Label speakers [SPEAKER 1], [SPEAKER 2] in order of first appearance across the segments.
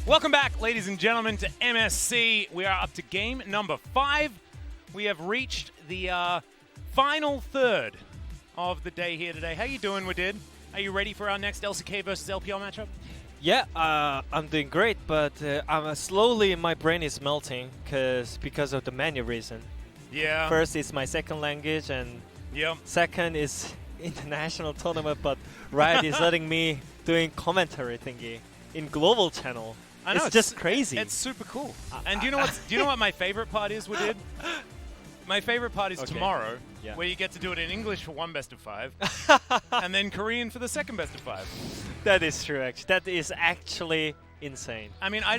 [SPEAKER 1] Welcome back, ladies and gentlemen, to MSC. We are up to game number 5. We have reached the final third of the day here today. How you doing, Wadid? Are you ready for our next LCK versus LPL matchup?
[SPEAKER 2] Yeah, I'm doing great, but I'm slowly my brain is melting because of the many reason.
[SPEAKER 1] Yeah.
[SPEAKER 2] First, it's my second language, and second is international tournament. But Riot is letting me doing commentary thingy in global channel.
[SPEAKER 1] I know,
[SPEAKER 2] it's just crazy.
[SPEAKER 1] It's super cool. And do you know what my favorite part is, Wadid? My favorite part is tomorrow, where you get to do it in English for one best of 5, and then Korean for the second best of 5.
[SPEAKER 2] That is true, actually. That is actually insane.
[SPEAKER 1] I mean, I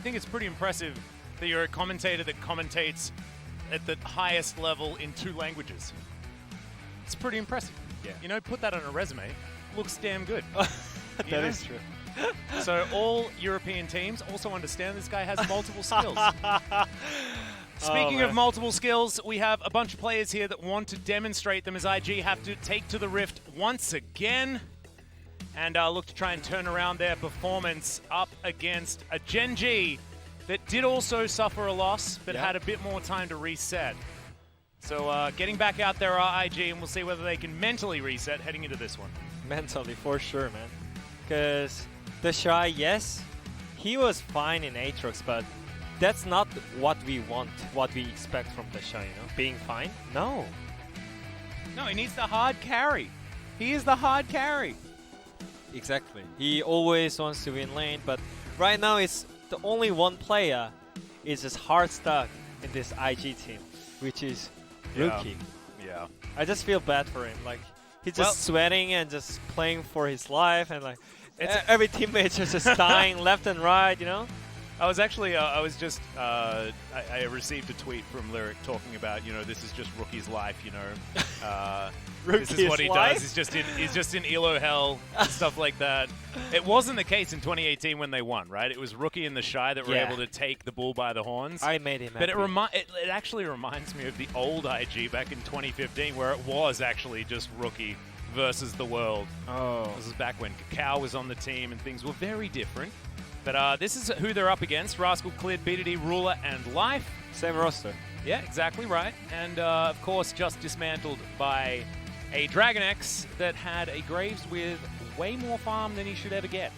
[SPEAKER 1] think it's pretty impressive that you're a commentator that commentates at the highest level in 2 languages. It's pretty impressive.
[SPEAKER 2] Yeah.
[SPEAKER 1] You know, put that on a resume. Looks damn good.
[SPEAKER 2] That is true.
[SPEAKER 1] So all European teams also understand this guy has multiple skills. Speaking of multiple skills, we have a bunch of players here that want to demonstrate them as IG have to take to the Rift once again and look to try and turn around their performance up against a Gen G that did also suffer a loss but had a bit more time to reset. So getting back out there are IG, and we'll see whether they can mentally reset heading into this one.
[SPEAKER 2] Mentally, for sure, man. Because the Shy, yes, he was fine in Aatrox, but that's not what we want, what we expect from the Shy, you know? Being fine? No.
[SPEAKER 1] No, he needs the hard carry. He is the hard carry.
[SPEAKER 2] Exactly. He always wants to win lane, but right now it's the only one player is just hard stuck in this IG team, which is Rookie.
[SPEAKER 1] Yeah.
[SPEAKER 2] I just feel bad for him. Like, he's just sweating and just playing for his life, and like every teammate is just dying left and right, you know?
[SPEAKER 1] I was actually, I received a tweet from Lyric talking about, you know, this is just Rookie's life, you know. This is what he does. He's just in ELO hell and stuff like that. It wasn't the case in 2018 when they won, right? It was Rookie and the Shy that were able to take the bull by the horns.
[SPEAKER 2] I made him
[SPEAKER 1] But
[SPEAKER 2] happy.
[SPEAKER 1] it actually reminds me of the old IG back in 2015 where it was actually just Rookie versus the world.
[SPEAKER 2] Oh.
[SPEAKER 1] This is back when Kakao was on the team and things were very different. But this is who they're up against. Rascal cleared BDD, Ruler, and Life.
[SPEAKER 2] Same roster.
[SPEAKER 1] Yeah, exactly right. And, of course, just dismantled by a Dragon X that had a Graves with way more farm than he should ever get.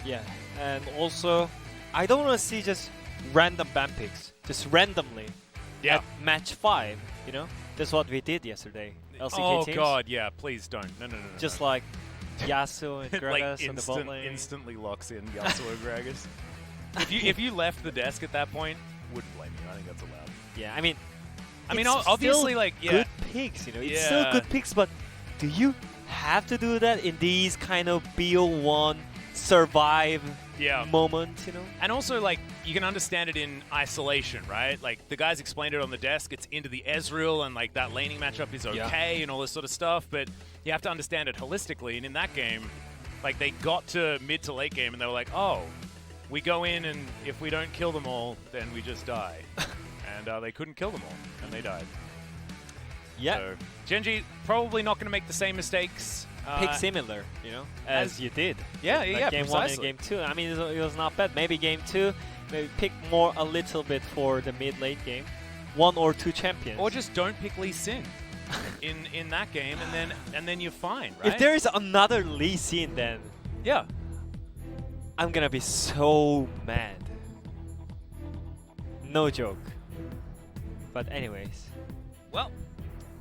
[SPEAKER 2] Yeah. And also, I don't want to see just random ban picks. Just randomly.
[SPEAKER 1] Yeah.
[SPEAKER 2] At match 5, you know? That's what we did yesterday. LCK teams.
[SPEAKER 1] God, yeah. Please don't. No.
[SPEAKER 2] Just like Yasuo and Gragas
[SPEAKER 1] like
[SPEAKER 2] on the bot lane.
[SPEAKER 1] instantly locks in Yasuo and Gragas. If you left the desk at that point, wouldn't blame you. I think that's allowed.
[SPEAKER 2] Yeah, I mean,
[SPEAKER 1] obviously, like,
[SPEAKER 2] good picks, you know. It's still good picks, but do you have to do that in these kind of BO1 survive moments, you know?
[SPEAKER 1] And also, like, you can understand it in isolation, right? Like, the guys explained it on the desk. It's into the Ezreal, and, like, that laning matchup is okay and all this sort of stuff, but you have to understand it holistically. And in that game, like, they got to mid to late game, and they were like, oh, we go in, and if we don't kill them all, then we just die. And they couldn't kill them all, and they died.
[SPEAKER 2] Yeah.
[SPEAKER 1] So, Gen G probably not going to make the same mistakes.
[SPEAKER 2] Pick similar, you know, as you did.
[SPEAKER 1] Yeah,
[SPEAKER 2] Game 1 and Game 2. I mean, it was not bad. Maybe Game 2, maybe pick more a little bit for the mid-late game. 1 or 2 champions.
[SPEAKER 1] Or just don't pick Lee Sin in that game, and then you're fine, right?
[SPEAKER 2] If there is another Lee Sin, then I'm gonna be so mad. No joke. But anyways.
[SPEAKER 1] Well,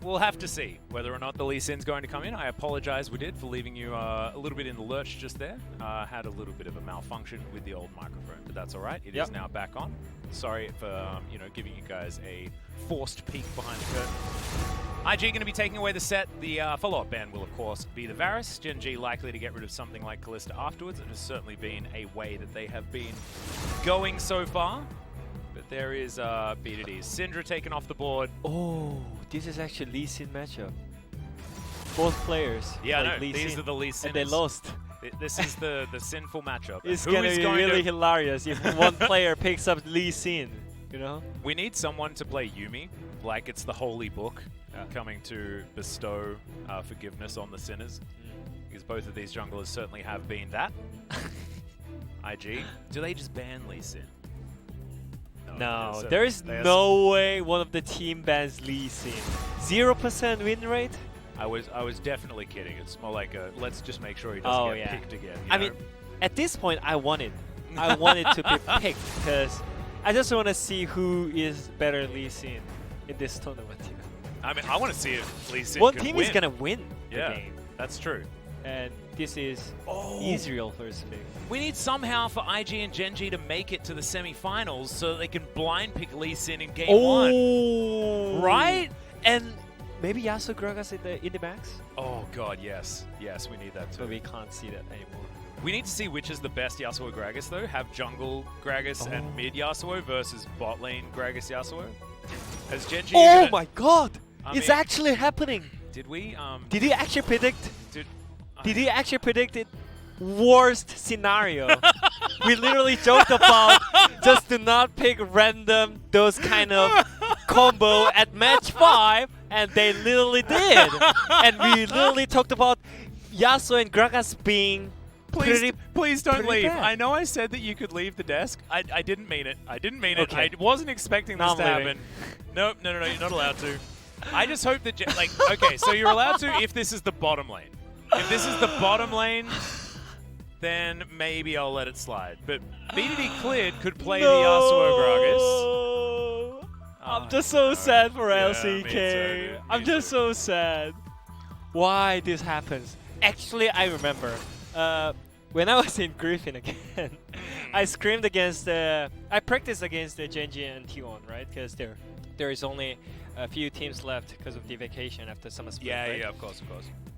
[SPEAKER 1] we'll have to see whether or not the Lee Sin's going to come in. I apologize, we did, for leaving you a little bit in the lurch just there. Had a little bit of a malfunction with the old microphone, but that's all right. It is now back on. Sorry for giving you guys a forced peek behind the curtain. IG going to be taking away the set. The follow-up ban will, of course, be the Varus. Gen G likely to get rid of something like Kalista afterwards. It has certainly been a way that they have been going so far. But there is BDD. Syndra taken off the board.
[SPEAKER 2] Oh, this is actually Lee Sin matchup. Both players.
[SPEAKER 1] Yeah, no, these are the Lee Sin.
[SPEAKER 2] And they lost.
[SPEAKER 1] This is the sinful matchup.
[SPEAKER 2] It's going to be really hilarious if one player picks up Lee Sin, you know?
[SPEAKER 1] We need someone to play Yuumi, like it's the holy book, coming to bestow forgiveness on the sinners. Because both of these junglers certainly have been that. IG. Do they just ban Lee Sin?
[SPEAKER 2] No,
[SPEAKER 1] so
[SPEAKER 2] there is
[SPEAKER 1] there's-
[SPEAKER 2] no way one of the team bans Lee Sin. 0% win rate?
[SPEAKER 1] I was definitely kidding. It's more like a let's just make sure he
[SPEAKER 2] Oh,
[SPEAKER 1] doesn't get
[SPEAKER 2] yeah.
[SPEAKER 1] picked again.
[SPEAKER 2] I mean, at this point, I want it. I want it to be picked because I just want to see who is better Lee Sin in this tournament. You know?
[SPEAKER 1] I mean, I want to see if Lee Sin
[SPEAKER 2] One
[SPEAKER 1] can
[SPEAKER 2] team
[SPEAKER 1] win.
[SPEAKER 2] is gonna win
[SPEAKER 1] Yeah.
[SPEAKER 2] the game,
[SPEAKER 1] That's true.
[SPEAKER 2] and this is
[SPEAKER 1] Oh.
[SPEAKER 2] Israel first pick.
[SPEAKER 1] We need somehow for IG and Genji to make it to the semi-finals so that they can blind pick Lee Sin in game one. Right?
[SPEAKER 2] And maybe Yasuo Gragas in the max,
[SPEAKER 1] Oh god, yes. Yes, we need that
[SPEAKER 2] but
[SPEAKER 1] too.
[SPEAKER 2] we can't see that anymore.
[SPEAKER 1] We need to see which is the best Yasuo Gragas though. Have jungle Gragas and mid Yasuo versus bot lane Gragas Yasuo. As Genji
[SPEAKER 2] Oh my god!
[SPEAKER 1] I
[SPEAKER 2] It's
[SPEAKER 1] mean-
[SPEAKER 2] actually happening!
[SPEAKER 1] Did we
[SPEAKER 2] Did he actually predict?
[SPEAKER 1] did
[SPEAKER 2] Did he actually predict it? Worst scenario. We literally joked about just to not pick random those kind of combo at match 5, and they literally did. And we literally talked about Yasuo and Gragas being pretty.
[SPEAKER 1] Please don't
[SPEAKER 2] pretty
[SPEAKER 1] leave.
[SPEAKER 2] bad.
[SPEAKER 1] I know I said that you could leave the desk. I didn't mean it. I didn't mean
[SPEAKER 2] Okay.
[SPEAKER 1] it. I wasn't expecting this
[SPEAKER 2] Now
[SPEAKER 1] to
[SPEAKER 2] I'm leaving.
[SPEAKER 1] happen. Nope, no, you're not allowed to. I just hope that, okay, so you're allowed to if this is the bottom lane. If this is the bottom lane, then maybe I'll let it slide. But BDD cleared could play the Yasuo Gragas.
[SPEAKER 2] I'm
[SPEAKER 1] Oh,
[SPEAKER 2] just so
[SPEAKER 1] no.
[SPEAKER 2] sad for
[SPEAKER 1] Yeah,
[SPEAKER 2] LCK.
[SPEAKER 1] me too, dude.
[SPEAKER 2] I'm
[SPEAKER 1] Me
[SPEAKER 2] just
[SPEAKER 1] too.
[SPEAKER 2] so sad. Why this happens? Actually, I remember when I was in Griffin again. I screamed against I practiced against the Genji and T1, right? Because there is only a few teams left because of the vacation after summer split.
[SPEAKER 1] Yeah,
[SPEAKER 2] right?
[SPEAKER 1] yeah, of course.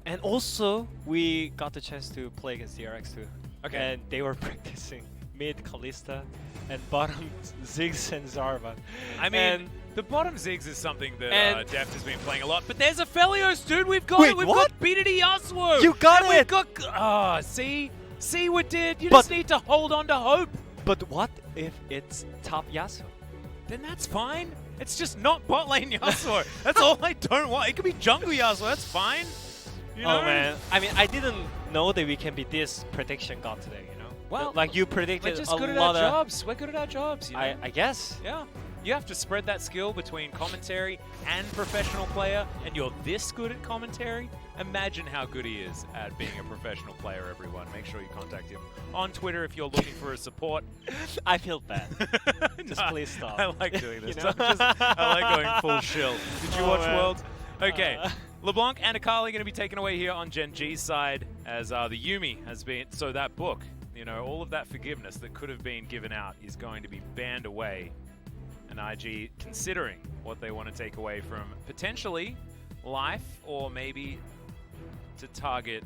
[SPEAKER 2] And also, we got the chance to play against DRX too.
[SPEAKER 1] Okay.
[SPEAKER 2] And they were practicing mid Kalista and bottom Ziggs and Zarvan.
[SPEAKER 1] I mean,
[SPEAKER 2] And-
[SPEAKER 1] the bottom Ziggs is something that
[SPEAKER 2] and-
[SPEAKER 1] Deft has been playing a lot. But there's a Felios, dude. We've got
[SPEAKER 2] Wait,
[SPEAKER 1] it. We've
[SPEAKER 2] what?
[SPEAKER 1] got BDD Yasuo.
[SPEAKER 2] You got
[SPEAKER 1] and
[SPEAKER 2] it.
[SPEAKER 1] We've got. Oh, see what did? You
[SPEAKER 2] But-
[SPEAKER 1] just need to hold on to hope.
[SPEAKER 2] But what if it's top Yasuo?
[SPEAKER 1] Then that's fine. It's just not bot lane Yasuo. That's all I don't want. It could be jungle Yasuo. That's fine. You know?
[SPEAKER 2] Oh man, I mean, I didn't know that we can be this prediction god today. You know,
[SPEAKER 1] Well,
[SPEAKER 2] like you
[SPEAKER 1] We're
[SPEAKER 2] predicted
[SPEAKER 1] just
[SPEAKER 2] a
[SPEAKER 1] good at
[SPEAKER 2] lot
[SPEAKER 1] our
[SPEAKER 2] of.
[SPEAKER 1] jobs. We're good at our jobs. You know?
[SPEAKER 2] I guess.
[SPEAKER 1] Yeah. You have to spread that skill between commentary and professional player, and you're this good at commentary. Imagine how good he is at being a professional player, everyone. Make sure you contact him on Twitter if you're looking for his support.
[SPEAKER 2] I feel bad. Just
[SPEAKER 1] No,
[SPEAKER 2] please stop.
[SPEAKER 1] I like doing this.
[SPEAKER 2] You know?
[SPEAKER 1] I like going full shill. Did you
[SPEAKER 2] Oh,
[SPEAKER 1] watch
[SPEAKER 2] man.
[SPEAKER 1] World? Okay.
[SPEAKER 2] Uh.
[SPEAKER 1] LeBlanc and Akali going to be taken away here on Gen G's side as the Yumi has been. So that book, you know, all of that forgiveness that could have been given out is going to be banned away. And IG considering what they want to take away from potentially life or maybe to target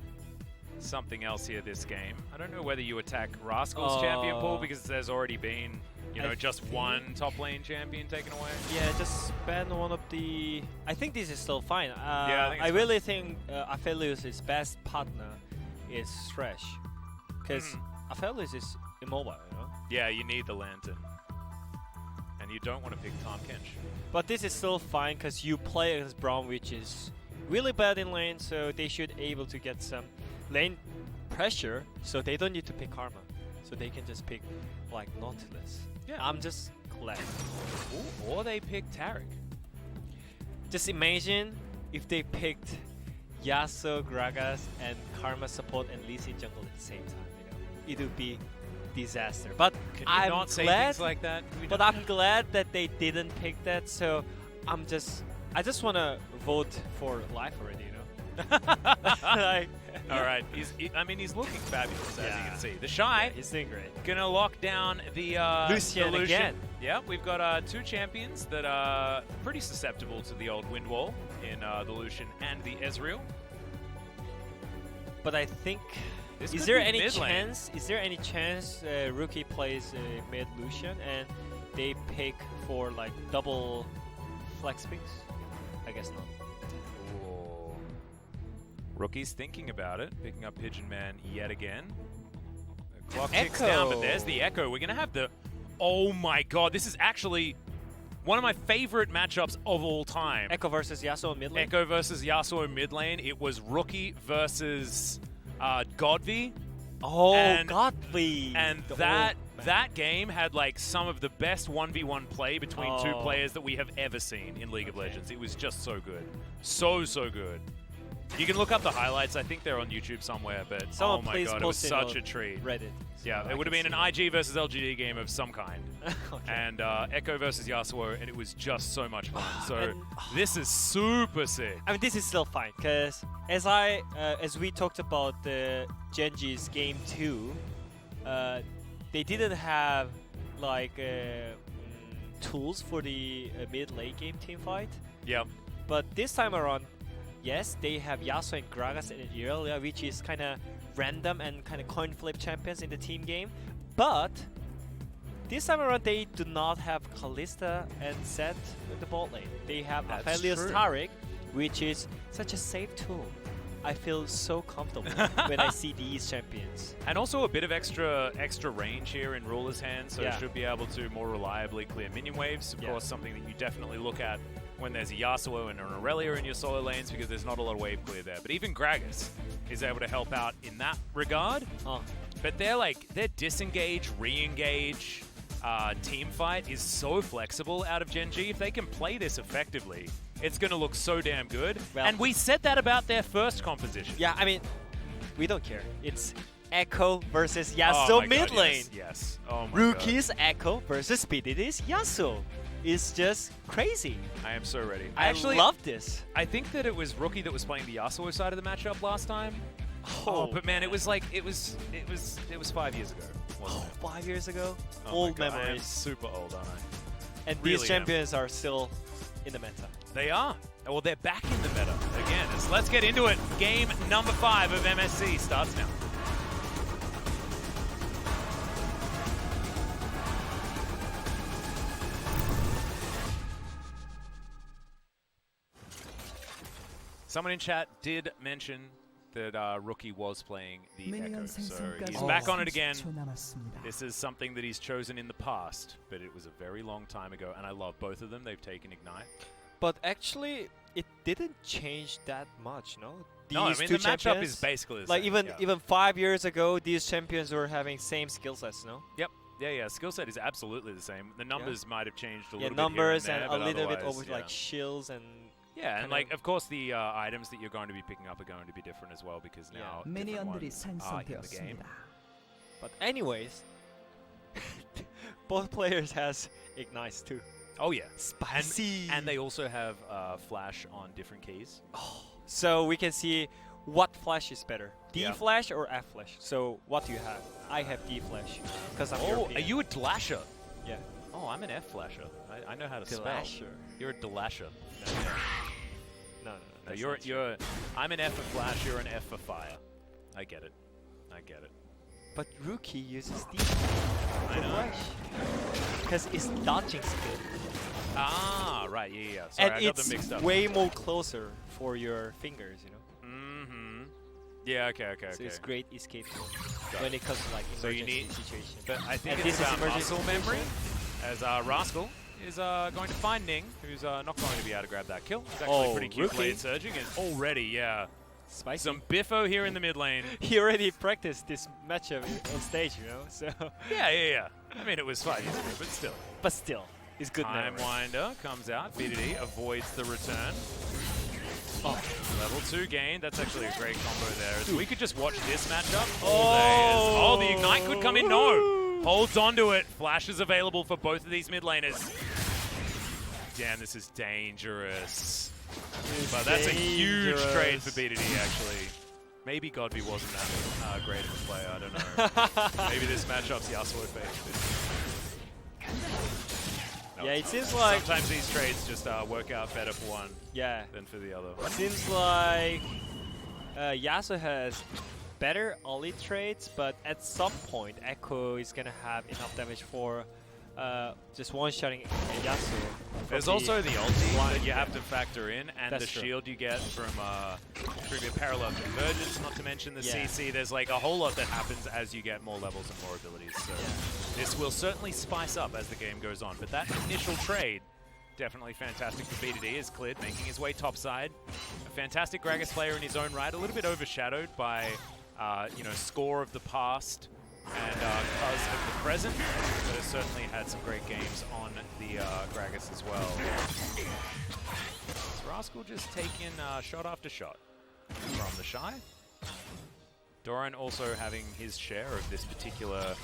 [SPEAKER 1] something else here this game. I don't know whether you attack Rascal's champion pool because there's already been, you know,
[SPEAKER 2] I
[SPEAKER 1] just
[SPEAKER 2] think-
[SPEAKER 1] one top lane champion taken away.
[SPEAKER 2] Yeah, just ban one of the. I think this is still fine.
[SPEAKER 1] I think
[SPEAKER 2] I
[SPEAKER 1] it's
[SPEAKER 2] really think Aphelios' best partner is Thresh, because Aphelios is immobile, you know.
[SPEAKER 1] Yeah, you need the lantern. And you don't want to pick Tahm Kench.
[SPEAKER 2] But this is still fine because you play against Braum, which is really bad in lane, so they should able to get some lane pressure, so they don't need to pick Karma, so they can just pick like Nautilus.
[SPEAKER 1] Yeah.
[SPEAKER 2] I'm just glad.
[SPEAKER 1] Ooh, or they pick Tarek.
[SPEAKER 2] Just imagine if they picked Yasuo, Gragas, and Karma support and Lee Sin jungle at the same time. You know, it would be disaster. But
[SPEAKER 1] Can you
[SPEAKER 2] I'm
[SPEAKER 1] not say
[SPEAKER 2] glad.
[SPEAKER 1] things like that? Can we
[SPEAKER 2] But
[SPEAKER 1] not?
[SPEAKER 2] I'm glad that they didn't pick that. So I just want to vote for life already. You know. Like,
[SPEAKER 1] All right. I mean, he's looking fabulous, as you
[SPEAKER 2] Yeah.
[SPEAKER 1] can see. The Shy
[SPEAKER 2] he's doing great.
[SPEAKER 1] gonna lock down the
[SPEAKER 2] Lucian
[SPEAKER 1] the
[SPEAKER 2] again.
[SPEAKER 1] Yeah, we've got two champions that are pretty susceptible to the old wind wall in the Lucian and the Ezreal.
[SPEAKER 2] But I think.
[SPEAKER 1] This
[SPEAKER 2] Is
[SPEAKER 1] could
[SPEAKER 2] there
[SPEAKER 1] be
[SPEAKER 2] any
[SPEAKER 1] mid lane.
[SPEAKER 2] chance? Is there any chance Rookie plays mid Lucian and they pick for like double flex picks? I guess not.
[SPEAKER 1] Ooh. Rookie's thinking about it, picking up Pigeon Man yet again. The clock ticks down, but there's the Echo. We're gonna have the. Oh my God! This is actually one of my favorite matchups of all time.
[SPEAKER 2] Echo versus Yasuo mid lane.
[SPEAKER 1] Echo versus Yasuo mid lane. It was Rookie versus Godvi.
[SPEAKER 2] Oh,
[SPEAKER 1] And-
[SPEAKER 2] Godly.
[SPEAKER 1] And that game had like some of the best 1v1 play between two
[SPEAKER 2] Oh.
[SPEAKER 1] players that we have ever seen in League of
[SPEAKER 2] Okay.
[SPEAKER 1] Legends. It was just so good. So good. You can look up the highlights. I think they're on YouTube somewhere, but
[SPEAKER 2] Someone
[SPEAKER 1] oh my
[SPEAKER 2] please
[SPEAKER 1] god, it was
[SPEAKER 2] post it
[SPEAKER 1] such
[SPEAKER 2] on
[SPEAKER 1] a treat.
[SPEAKER 2] Reddit.
[SPEAKER 1] Yeah,
[SPEAKER 2] so
[SPEAKER 1] it
[SPEAKER 2] I
[SPEAKER 1] would have
[SPEAKER 2] can
[SPEAKER 1] been
[SPEAKER 2] see
[SPEAKER 1] an IG versus LGD game of some kind.
[SPEAKER 2] that. Okay.
[SPEAKER 1] And Echo versus Yasuo, and it was just so much fun. So
[SPEAKER 2] And-
[SPEAKER 1] this is super sick.
[SPEAKER 2] I mean, this is still fine because as we talked about the Genji's game 2, they didn't have like tools for the mid-late game team fight.
[SPEAKER 1] Yep.
[SPEAKER 2] But this time around, yes, they have Yasuo and Gragas and Irelia, which is kind of random and kind of coin flip champions in the team game. But this time around, they do not have Kalista and Zed in the bot lane. They have
[SPEAKER 1] That's
[SPEAKER 2] Aphelios
[SPEAKER 1] true.
[SPEAKER 2] Taric, which is such a safe tool. I feel so comfortable when I see these champions.
[SPEAKER 1] And also a bit of extra range here in Ruler's hand, so
[SPEAKER 2] Yeah.
[SPEAKER 1] should be able to more reliably clear minion waves. Of
[SPEAKER 2] Yeah.
[SPEAKER 1] course, something that you definitely look at when there's a Yasuo and an Aurelia in your solo lanes because there's not a lot of wave clear there. But even Gragas is able to help out in that regard.
[SPEAKER 2] Oh,
[SPEAKER 1] But their disengage, re-engage team fight is so flexible out of Gen G. If they can play this effectively, it's going to look so damn good.
[SPEAKER 2] Well-
[SPEAKER 1] And we said that about their first composition.
[SPEAKER 2] yeah, I mean, we don't care. It's Echo versus
[SPEAKER 1] Oh
[SPEAKER 2] Yasuo
[SPEAKER 1] my
[SPEAKER 2] mid
[SPEAKER 1] God,
[SPEAKER 2] lane.
[SPEAKER 1] Yes. Oh my
[SPEAKER 2] Rookies Echo versus Speedity's Yasuo. It's just crazy.
[SPEAKER 1] God. I am so ready.
[SPEAKER 2] I
[SPEAKER 1] Actually,
[SPEAKER 2] love this.
[SPEAKER 1] I think that it was Rookie that was playing the Yasuo side of the matchup last time. Oh, but man, it was like it was 5 years ago. Wasn't it?
[SPEAKER 2] 5 years ago?
[SPEAKER 1] Oh my
[SPEAKER 2] Old
[SPEAKER 1] God, I am
[SPEAKER 2] memories.
[SPEAKER 1] super old, aren't I?
[SPEAKER 2] And
[SPEAKER 1] really
[SPEAKER 2] these
[SPEAKER 1] am.
[SPEAKER 2] champions are still in the meta.
[SPEAKER 1] They are. Well, they're back in the meta again. So let's get into it. Game number 5 of MSC starts now. Someone in chat did mention that Rookie was playing the Echo, so he's back on it again. This is something that he's chosen in the past, but it was a very long time ago, and I love both of them. They've taken Ignite.
[SPEAKER 2] But actually, it didn't change that much, no?
[SPEAKER 1] No, I
[SPEAKER 2] These
[SPEAKER 1] mean,
[SPEAKER 2] two
[SPEAKER 1] the matchup
[SPEAKER 2] champions,
[SPEAKER 1] is basically the
[SPEAKER 2] like
[SPEAKER 1] same.
[SPEAKER 2] even 5 years ago, these champions were having same skill sets, no?
[SPEAKER 1] Yep. Yeah. Skill set is absolutely the same. The numbers might have changed a
[SPEAKER 2] Yeah,
[SPEAKER 1] little
[SPEAKER 2] numbers
[SPEAKER 1] bit here
[SPEAKER 2] and
[SPEAKER 1] and
[SPEAKER 2] a
[SPEAKER 1] there, but
[SPEAKER 2] little bit
[SPEAKER 1] otherwise,
[SPEAKER 2] over
[SPEAKER 1] yeah.
[SPEAKER 2] like shields and
[SPEAKER 1] Yeah, and
[SPEAKER 2] kind
[SPEAKER 1] like,
[SPEAKER 2] of-
[SPEAKER 1] of course, the items that you're going to be picking up are going to be different as well because now different
[SPEAKER 3] 미니언들이
[SPEAKER 1] ones are in the game.
[SPEAKER 3] 생성되었습니다.
[SPEAKER 2] But anyways, both players has ignites too.
[SPEAKER 1] Oh yeah,
[SPEAKER 2] Spicy.
[SPEAKER 1] and they also have flash on different keys.
[SPEAKER 2] So we can see what flash is better, D
[SPEAKER 1] Yeah.
[SPEAKER 2] flash or F flash. So what do you have? I have D flash because I'm
[SPEAKER 1] Oh,
[SPEAKER 2] European.
[SPEAKER 1] are you a Dlasher?
[SPEAKER 2] Yeah.
[SPEAKER 1] Oh, I'm an F flasher. I know how to spell.
[SPEAKER 2] Dlasher.
[SPEAKER 1] You're a Dlasher.
[SPEAKER 2] No.
[SPEAKER 1] No,
[SPEAKER 2] that's
[SPEAKER 1] you're
[SPEAKER 2] not true.
[SPEAKER 1] I'm an F for flash. You're an F for fire. I get it.
[SPEAKER 2] But Rookie uses D
[SPEAKER 1] I
[SPEAKER 2] for
[SPEAKER 1] know.
[SPEAKER 2] flash because it's dodging skill,
[SPEAKER 1] Ah, right. Yeah. Sorry,
[SPEAKER 2] and
[SPEAKER 1] I got them
[SPEAKER 2] it's
[SPEAKER 1] mixed up.
[SPEAKER 2] way more closer for your fingers, you know.
[SPEAKER 1] Mm-hmm. Yeah. Okay.
[SPEAKER 2] So it's great escape tool
[SPEAKER 1] Got
[SPEAKER 2] when
[SPEAKER 1] it.
[SPEAKER 2] it comes to like
[SPEAKER 1] So you
[SPEAKER 2] emergency
[SPEAKER 1] need-
[SPEAKER 2] situation.
[SPEAKER 1] But I think
[SPEAKER 2] And
[SPEAKER 1] it's
[SPEAKER 2] this is
[SPEAKER 1] about
[SPEAKER 2] emergency
[SPEAKER 1] muscle memory,
[SPEAKER 2] situation.
[SPEAKER 1] as Rascal is going to find Ning, who's not going to be able to grab that kill. He's actually
[SPEAKER 2] Oh,
[SPEAKER 1] pretty cute
[SPEAKER 2] Rookie.
[SPEAKER 1] blade surging, and already, yeah,
[SPEAKER 2] Spicy.
[SPEAKER 1] some biffo here in the mid lane.
[SPEAKER 2] He already practiced this matchup on stage, you know. So,
[SPEAKER 1] Yeah. I mean, it was 5 years ago, but still.
[SPEAKER 2] but still, it's good
[SPEAKER 1] Time
[SPEAKER 2] memory.
[SPEAKER 1] Winder comes out. BDD avoids the return.
[SPEAKER 2] Oh.
[SPEAKER 1] Level 2 gain. That's actually a great combo there. As we could just watch this matchup all day. Oh, the Ignite could come in. No. Holds onto it. Flash is available for both of these mid laners. Damn, this is dangerous. But that's a huge trade for BDD, actually. Maybe Godby wasn't that great of a player. I don't know. Maybe this matchup's Yasuo fake. No.
[SPEAKER 2] Yeah, it seems like
[SPEAKER 1] Sometimes these trades just work out better for one
[SPEAKER 2] yeah.
[SPEAKER 1] than for the other.
[SPEAKER 2] Seems like Yasuo has better early trades, but at some point Echo is gonna have enough damage for just one-shotting Yasuo. from
[SPEAKER 1] There's also the ulti
[SPEAKER 2] blind,
[SPEAKER 1] that you
[SPEAKER 2] yeah.
[SPEAKER 1] have to factor in, and
[SPEAKER 2] That's
[SPEAKER 1] the
[SPEAKER 2] true.
[SPEAKER 1] shield you get from previous parallel convergence, not to mention the
[SPEAKER 2] Yeah.
[SPEAKER 1] CC. There's like a whole lot that happens as you get more levels and more abilities. So this will certainly spice up as the game goes on. But that initial trade, definitely fantastic for BDD, is cleared, making his way topside. A fantastic Gragas player in his own right, a little bit overshadowed by you know, score of the past and cuz of the present, but has certainly had some great games on the Gragas as well. Rascal just taking shot after shot from the Shy. Doran also having his share of this particular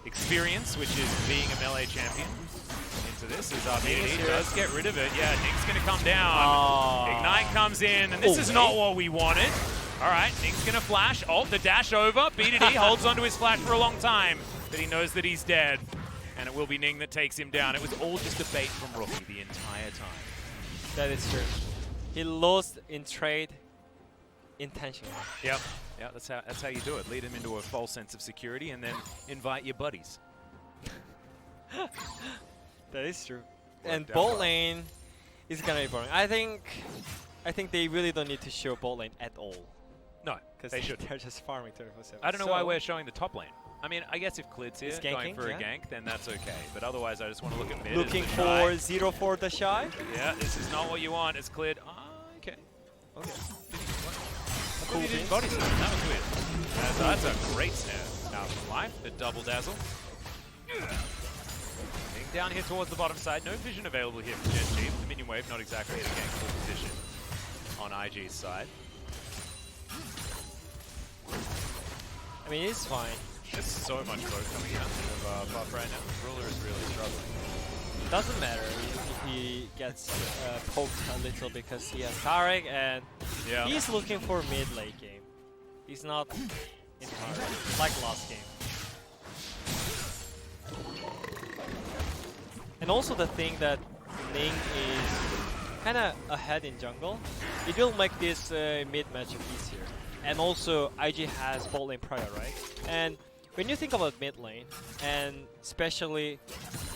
[SPEAKER 1] experience, which is being a melee champion. Into this as BDD does get rid of it. Yeah, Nick's going to come down. Ignite comes in, and this is not what we wanted. All right, Nick's going to flash. Oh, the dash over. BDD holds onto his flash for a long time, but he knows that he's dead. And it will be Ning that takes him down. It was all just a bait from Rookie the entire time.
[SPEAKER 2] That is true. He lost in trade intentionally.
[SPEAKER 1] Yep. Yeah, that's how you do it. Lead him into a false sense of security and then invite your buddies.
[SPEAKER 2] That is true. And bot lane is gonna be boring. I think they really don't need to show bot lane at all.
[SPEAKER 1] No,
[SPEAKER 2] because
[SPEAKER 1] they should.
[SPEAKER 2] They're just farming 24/7.
[SPEAKER 1] I don't know why we're showing the top lane. I mean, I guess if Klid's here going for a gank, then that's okay. But otherwise, I just want to look at mid.
[SPEAKER 2] Looking for 0 for the Shy.
[SPEAKER 1] Yeah, this is not what you want. It's Klid. Okay. Okay.
[SPEAKER 2] Cool.
[SPEAKER 1] Body slam. That was weird. So that's a great snare. Now from Life, the double dazzle. Down here towards the bottom side. No vision available here from Gen G. The minion wave not exactly in a gankable position on IG's side.
[SPEAKER 2] I mean, it's fine.
[SPEAKER 1] There's so much growth coming out of buff right now. Ruler is really struggling.
[SPEAKER 2] Doesn't matter if he gets poked a little because he has Tarek and he's looking for mid-late game. He's not in Tarek, like last game. And also the thing that Ning is kind of ahead in jungle, it will make this mid matchup easier. And also IG has bot lane prior, right? And when you think about mid lane, and especially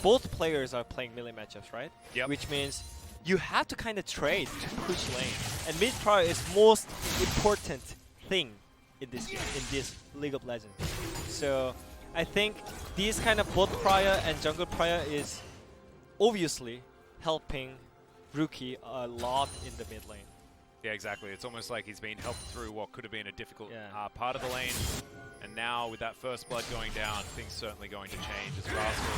[SPEAKER 2] both players are playing melee matchups, right?
[SPEAKER 1] Yep.
[SPEAKER 2] Which means you have to kind of trade to push lane. And mid prior is most important thing in this game, in this League of Legends. So I think these kind of bot prior and jungle prior is obviously helping Rookie a lot in the mid lane.
[SPEAKER 1] Yeah, exactly. It's almost like he's been helped through what could have been a difficult part of the lane. And now with that first blood going down, things certainly going to change as Rascal,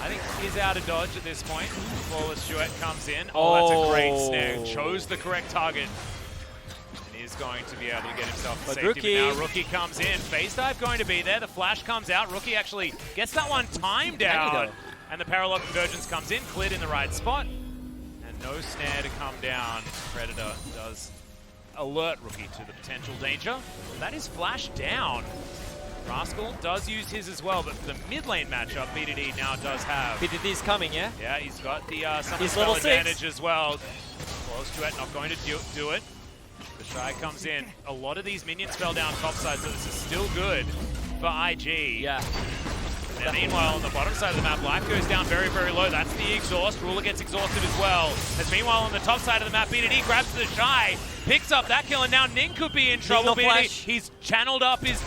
[SPEAKER 1] I think, is out of dodge at this point. Flawless Duet comes in. Oh, that's a great snare. Chose the correct target. And is going to be able to get himself to safety. But now Rookie comes in. Phase dive going to be there. The flash comes out. Rookie actually gets that one timed out. And the parallel convergence comes in. Klid in the right spot. No snare to come down. Predator does alert Rookie to the potential danger. That is flash down. Rascal does use his as well, but the mid lane matchup BDD now does have.
[SPEAKER 2] BDD's coming, yeah?
[SPEAKER 1] Yeah, he's got the summon spell advantage as well. Flawless Duet not going to do it. The Shy comes in. A lot of these minions fell down topside, so this is still good for IG.
[SPEAKER 2] Yeah.
[SPEAKER 1] And meanwhile, on the bottom side of the map, life goes down very, very low. That's the exhaust. Ruler gets exhausted as well. As meanwhile, on the top side of the map, BDD grabs the Shy, picks up that kill, and now Ning could be in trouble. BDD, he's channeled up his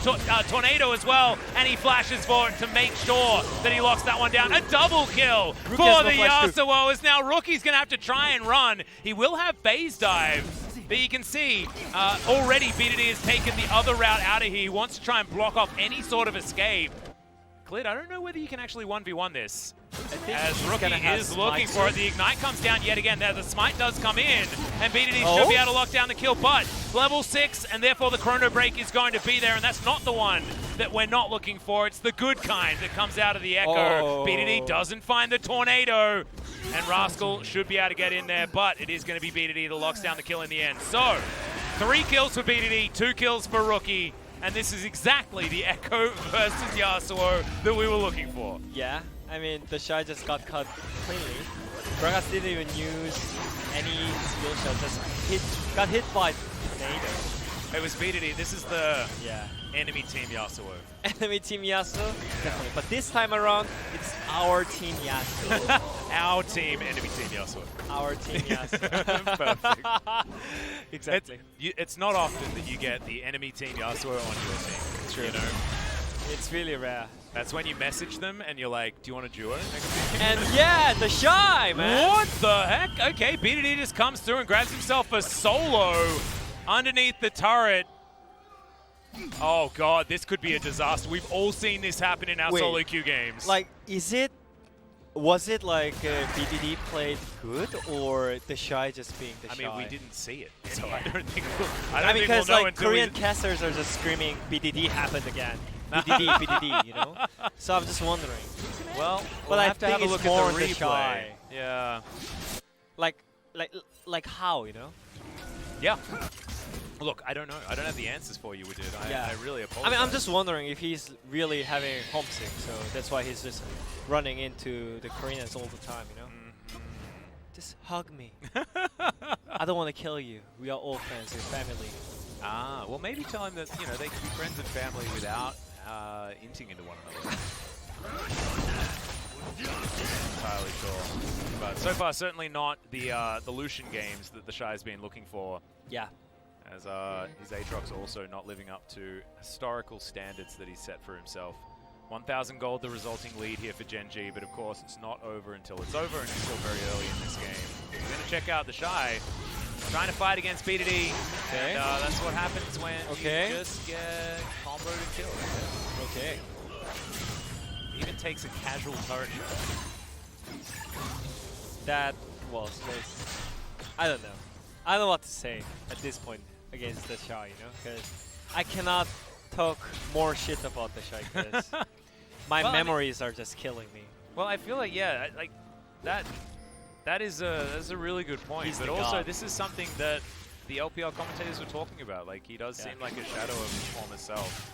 [SPEAKER 1] tornado as well, and he flashes for it to make sure that he locks that one down. A double kill for the Yasuo, as now Rookie's going to have to try and run. He will have phase dive. But you can see already BDD has taken the other route out of here. He wants to try and block off any sort of escape. Klid, I don't know whether you can actually 1v1 this. As Rookie is looking for it. The Ignite comes down yet again. There, the Smite does come in, and BDD should be able to lock down the kill, but level 6, and therefore the Chrono Break is going to be there, and that's not the one that we're not looking for. It's the good kind that comes out of the Echo. BDD doesn't find the Tornado, and Rascal should be able to get in there, but it is going to be BDD that locks down the kill in the end. So, 3 kills for BDD, 2 kills for Rookie. And this is exactly the Echo versus Yasuo that we were looking for.
[SPEAKER 2] Yeah, I mean, the Shy just got cut cleanly. Gragas didn't even use any skill shot, just got hit by Tornado.
[SPEAKER 1] It was BDD. This is the enemy team Yasuo.
[SPEAKER 2] Enemy team Yasuo? Definitely. But this time around, it's our team Yasuo.
[SPEAKER 1] Our team, enemy team Yasuo.
[SPEAKER 2] Our team Yasuo.
[SPEAKER 1] Perfect.
[SPEAKER 2] Exactly.
[SPEAKER 1] It's not often that you get the enemy team Yasuo on your team.
[SPEAKER 2] It's true.
[SPEAKER 1] You know?
[SPEAKER 2] It's really rare.
[SPEAKER 1] That's when you message them and you're like, do you want a duo?
[SPEAKER 2] And yeah, the Shy, man!
[SPEAKER 1] What the heck? Okay, BDD just comes through and grabs himself a solo underneath the turret. Oh god, this could be a disaster. We've all seen this happen in our
[SPEAKER 2] Wait,
[SPEAKER 1] solo queue games.
[SPEAKER 2] Like, was it like BDD played good, or the Shy just being the Shy?
[SPEAKER 1] I mean, we didn't see it, so I don't think we'll,
[SPEAKER 2] I mean, because
[SPEAKER 1] we'll know
[SPEAKER 2] like
[SPEAKER 1] until
[SPEAKER 2] Korean
[SPEAKER 1] we...
[SPEAKER 2] casters are just screaming BDD happened again. BDD, BDD, you know? So I'm just wondering.
[SPEAKER 1] Well,
[SPEAKER 2] But
[SPEAKER 1] we'll
[SPEAKER 2] I
[SPEAKER 1] have to have a
[SPEAKER 2] think
[SPEAKER 1] look
[SPEAKER 2] it's more
[SPEAKER 1] at the
[SPEAKER 2] on the
[SPEAKER 1] replay.
[SPEAKER 2] Shy.
[SPEAKER 1] Yeah.
[SPEAKER 2] Like how, you know?
[SPEAKER 1] Yeah. Look, I don't know. I don't have the answers for you, Woodid. I really apologize.
[SPEAKER 2] I mean, I'm just wondering if he's really having homesick, so that's why he's just running into the Koreans all the time, you know? Just hug me. I don't want to kill you. We are all friends. We're family.
[SPEAKER 1] Ah, well, maybe tell him that, you know, they can be friends and family without inting into one another. Entirely sure. But so far, certainly not the Lucian games that the Shy's been looking for.
[SPEAKER 2] Yeah.
[SPEAKER 1] As his Aatrox also not living up to historical standards that he's set for himself. 1,000 gold, the resulting lead here for Gen G, but of course it's not over until it's over, and it's still very early in this game. We're going to check out the Shy, trying to fight against B2D, and that's what happens when you just get comboed and killed.
[SPEAKER 2] Okay.
[SPEAKER 1] Even takes a casual turret shot.
[SPEAKER 2] That was just... I don't know. I don't know what to say at this point against the Shy, you know? Because I cannot talk more shit about the Shy, because my memories are just killing me.
[SPEAKER 1] Well, I feel like, yeah, like that is a really good point.
[SPEAKER 2] He's
[SPEAKER 1] but
[SPEAKER 2] the
[SPEAKER 1] also,
[SPEAKER 2] god.
[SPEAKER 1] this is something that the LPL commentators were talking about. Like, he does seem like a shadow of his former self.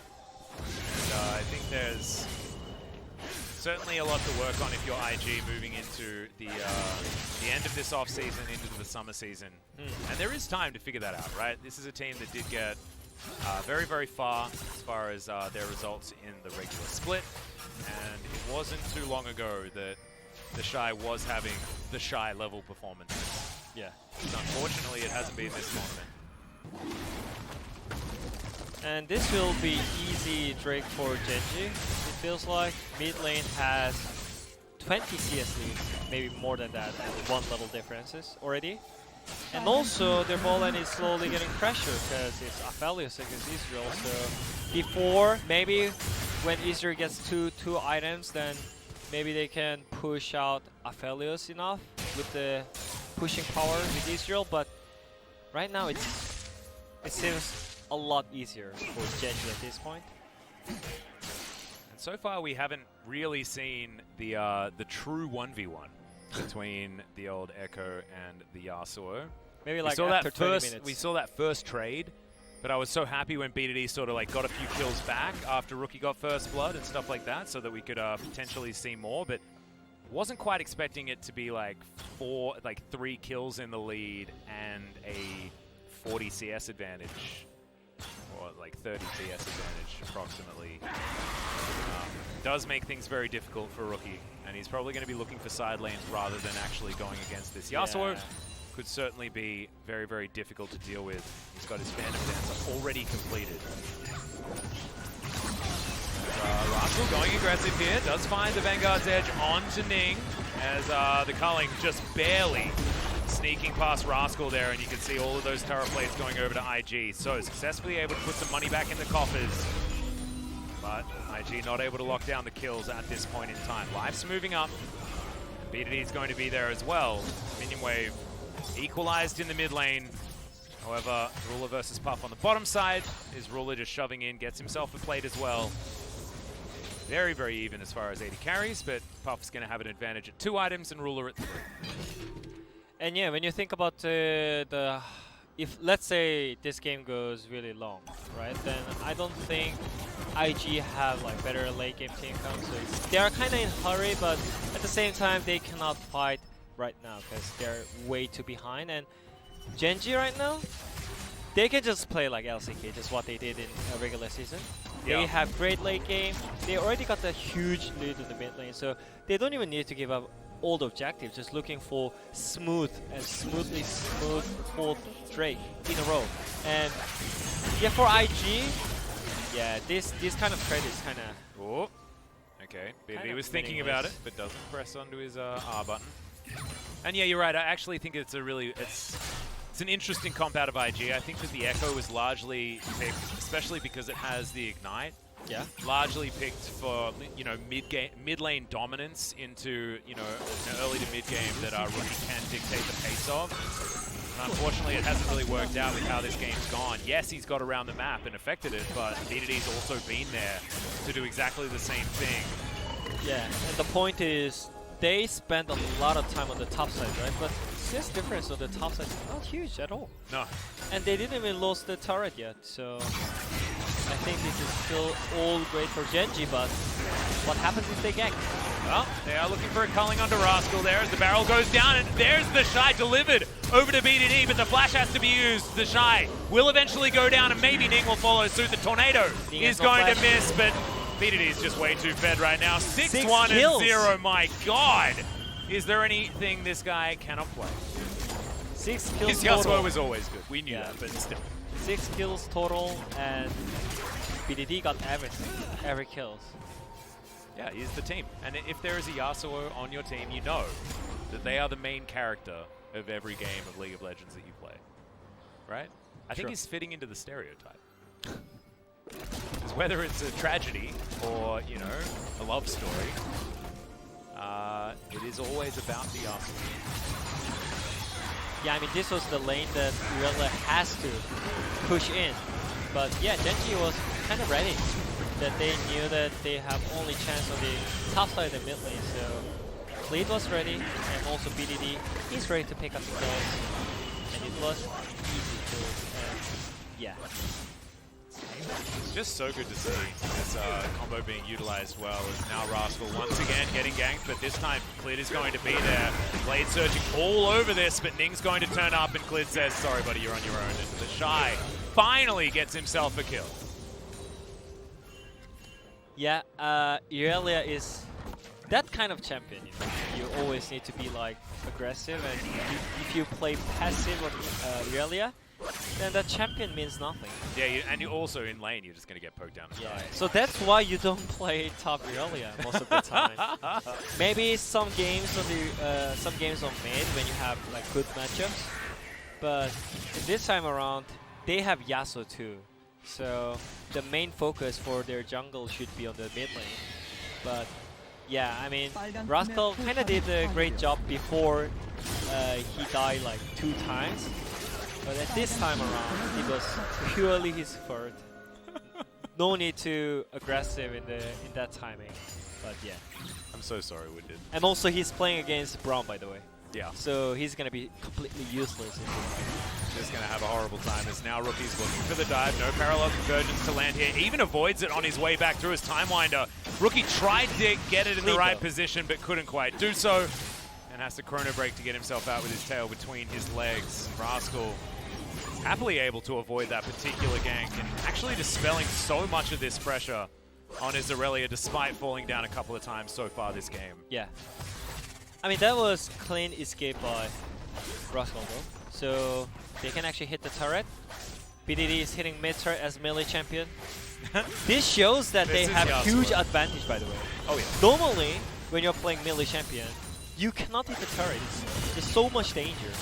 [SPEAKER 1] And I think there's certainly a lot to work on if you're IG moving into the end of this off-season, into the summer season. And there is time to figure that out, right? This is a team that did get very, very far as their results in the regular split. And it wasn't too long ago that the Shy was having the Shy level performances.
[SPEAKER 2] Yeah.
[SPEAKER 1] Unfortunately, it hasn't been this tournament.
[SPEAKER 2] And this will be easy Drake for Genji. It feels like mid lane has 20 CS leads, maybe more than that, and 1 level differences already. And also their ball lane is slowly getting pressure because it's Aphelios against Israel. So before, maybe when Israel gets two items, then maybe they can push out Aphelios enough with the pushing power with Israel. But right now it seems a lot easier for Genji at this point.
[SPEAKER 1] And so far, we haven't really seen the true 1v1 between the old Echo and the Yasuo.
[SPEAKER 2] Maybe like after 20 minutes.
[SPEAKER 1] We saw that first trade, but I was so happy when B2D sort of like got a few kills back after Rookie got first blood and stuff like that, so that we could potentially see more. But wasn't quite expecting it to be like 3 kills in the lead and a 40 CS advantage. Or like 30 CS advantage, approximately. Does make things very difficult for Rookie, and he's probably going to be looking for side lanes rather than actually going against this. Yasuo could certainly be very, very difficult to deal with. He's got his Phantom Dancer already completed. Russell going aggressive here, does find the Vanguard's Edge onto Ning, as the Culling just barely sneaking past Rascal there, and you can see all of those turret plates going over to IG. So successfully able to put some money back in the coffers, but IG not able to lock down the kills at this point in time. Life's moving up. B2D is going to be there as well. Minion Wave equalized in the mid lane. However, Ruler versus Puff on the bottom side. Is Ruler just shoving in, gets himself a plate as well. Very, very even as far as AD carries, but Puff's going to have an advantage at 2 items and Ruler at 3.
[SPEAKER 2] And yeah, when you think about if let's say this game goes really long, right? Then I don't think IG have like better late game team comes. So they are kind of in a hurry, but at the same time they cannot fight right now because they're way too behind. And Genji right now, they can just play like LCK, just what they did in a regular season. They have great late game. They already got a huge lead in the mid lane, so they don't even need to give up all the objectives, just looking for smooth for Drake in a row. And yeah, for IG, yeah, this kind of trade is kind of...
[SPEAKER 1] Oh, okay. BB was thinking about it, but doesn't press onto his R button. And yeah, you're right. I actually think it's a really, it's It's an interesting comp out of IG. I think that the Echo was largely picked, especially because it has the Ignite.
[SPEAKER 2] Yeah.
[SPEAKER 1] Largely picked for, you know, mid lane dominance into, you know, an early to mid game that our rookie can dictate the pace of. And unfortunately, it hasn't really worked out with how this game's gone. Yes, he's got around the map and affected it, but BDD's also been there to do exactly the same thing.
[SPEAKER 2] Yeah, and the point is, they spend a lot of time on the top side, right? But CS difference on the top side is not huge at all.
[SPEAKER 1] No.
[SPEAKER 2] And they didn't even lose the turret yet, so I think this is still all great for Genji, but what happens if they gank?
[SPEAKER 1] Well, they are looking for a culling onto Rascal there as the barrel goes down, and there's the Shy delivered over to BDD, but the flash has to be used. The Shy will eventually go down, and maybe Ning will follow suit. The Tornado is going to miss, but BDD is just way too fed right now. 6-1 and 0, my god! Is there anything this guy cannot play?
[SPEAKER 2] 6 kills
[SPEAKER 1] His
[SPEAKER 2] total.
[SPEAKER 1] Yasuo was always good, we knew that, but still.
[SPEAKER 2] 6 kills total, and BDD got everything, every kills.
[SPEAKER 1] Yeah, he's the team. And if there is a Yasuo on your team, you know that they are the main character of every game of League of Legends that you play. Right? I think he's fitting into the stereotype. Because whether it's a tragedy or, you know, a love story, it is always about the Yasuo.
[SPEAKER 2] Yeah, I mean, this was the lane that Irelia has to push in. But yeah, Genji was kind of ready. That they knew that they have only chance on the top side of the mid lane. So Cleed was ready, and also BDD is ready to pick up the kills. And it was easy kills. And yeah.
[SPEAKER 1] It's just so good to see this combo being utilized well. As now Rascal once again getting ganked, but this time Cleed is going to be there. Blade searching all over this, but Ning's going to turn up, and Cleed says, sorry buddy, you're on your own. And the Shy finally gets himself a kill.
[SPEAKER 2] Yeah, Irelia is that kind of champion. You know? You always need to be like aggressive, and if you play passive on Irelia, then that champion means nothing.
[SPEAKER 1] Yeah, and you also in lane, you're just going to get poked down the sky.
[SPEAKER 2] So that's why you don't play top Irelia most of the time. Maybe some games on the some games on mid when you have like good matchups, but this time around they have Yasuo too. So the main focus for their jungle should be on the mid lane. But yeah, I mean, Rascal kind of did a great job before he died like 2 times. But at this time around, it was purely his fault. No need to aggressive in that timing. But yeah.
[SPEAKER 1] I'm so sorry, Wooded.
[SPEAKER 2] And also he's playing against Braum, by the way.
[SPEAKER 1] Yeah.
[SPEAKER 2] So he's gonna be completely useless.
[SPEAKER 1] Just going to have a horrible time as now Rookie's looking for the dive. No parallel convergence to land here. Even avoids it on his way back through his Time Winder. Rookie tried to get it in the right position, but couldn't quite do so. And has to chrono break to get himself out with his tail between his legs. Rascal happily able to avoid that particular gank and actually dispelling so much of this pressure on his Irelia despite falling down a couple of times so far this game.
[SPEAKER 2] Yeah. I mean, that was clean escape by Rascal though. So they can actually hit the turret. BDD is hitting mid turret as melee champion. This shows that they have huge advantage, by the way.
[SPEAKER 1] Oh yeah.
[SPEAKER 2] Normally, when you're playing melee champion, you cannot hit the turret. There's so much danger.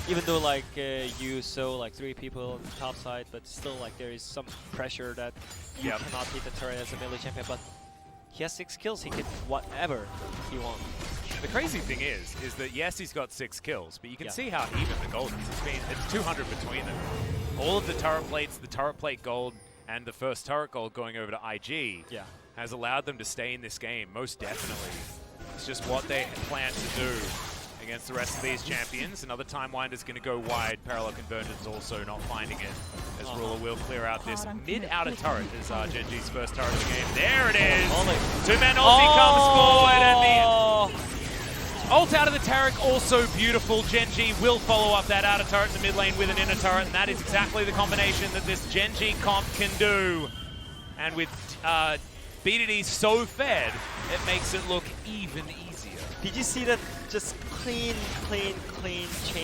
[SPEAKER 2] Even though like you saw like 3 people on the top side, but still like there is some pressure that you cannot hit the turret as a melee champion. But he has 6 kills. He can whatever he wants.
[SPEAKER 1] The crazy thing is that yes, he's got 6 kills, but you can see how even the gold is. It's 200 between them. All of the turret plates, the turret plate gold, and the first turret gold going over to IG has allowed them to stay in this game, most definitely. It's just what they plan to do against the rest of these champions. Another Time Winder's going to go wide. Parallel convergence also not finding it, as Ruler will clear out this mid-outer turret as Genji's first turret of the game. There it is! 2-man ulti comes forward, and the ult out of the Taric, also beautiful. Genji will follow up that outer turret in the mid lane with an inner turret, and that is exactly the combination that this Genji comp can do. And with BDD so fed, it makes it look even easier.
[SPEAKER 2] Did you see that just clean chain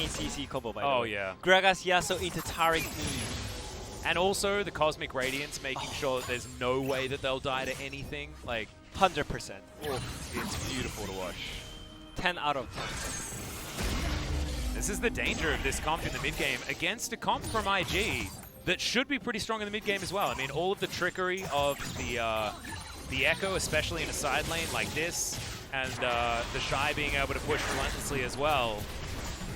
[SPEAKER 2] CC combo by the way?
[SPEAKER 1] Oh yeah.
[SPEAKER 2] Gragas Yasuo into Taric E.
[SPEAKER 1] And also the Cosmic Radiance, making sure that there's no way that they'll die to anything. Like
[SPEAKER 2] 100%.
[SPEAKER 1] Oh, it's beautiful to watch.
[SPEAKER 2] 10 out of 10.
[SPEAKER 1] This is the danger of this comp in the mid-game against a comp from IG that should be pretty strong in the mid-game as well. I mean, all of the trickery of the Echo, especially in a side lane like this, and the Shy being able to push relentlessly as well,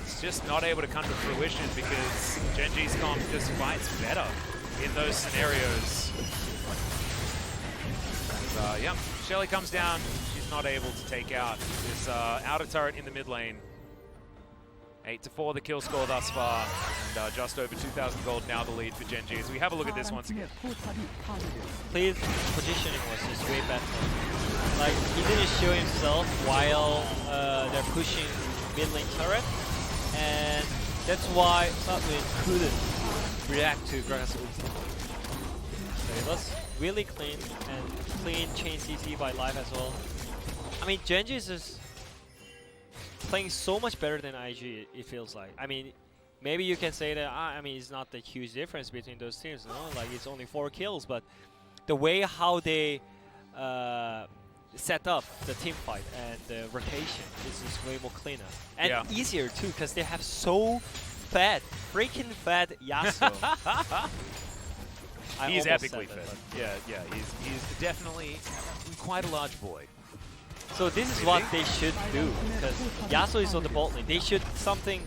[SPEAKER 1] it's just not able to come to fruition because Gen G's comp just fights better in those scenarios. And, yep, Shelly comes down. She's not able to take out this outer turret in the mid lane. 8-4 the kill score thus far, and just over 2,000 gold now the lead for Gen G. As we have a look at this once again.
[SPEAKER 2] Please, positioning was just way better. Like, he didn't show himself while they're pushing mid lane turret, and that's why Sutwin couldn't react to Gragas' ulti. So it was really clean, and clean chain CC by Live as well. I mean, Gen G is just playing so much better than IG, it feels like. I mean, maybe you can say that, I mean, it's not the huge difference between those teams, no? Like, it's only 4 kills, but the way how they set up the team fight and the rotation is just way more cleaner. And easier, too, because they have so freaking fat Yasuo.
[SPEAKER 1] He's epically fat. Yeah, he's definitely quite a large boy.
[SPEAKER 2] So this is what they should do, because Yasuo is on the bot lane. They should something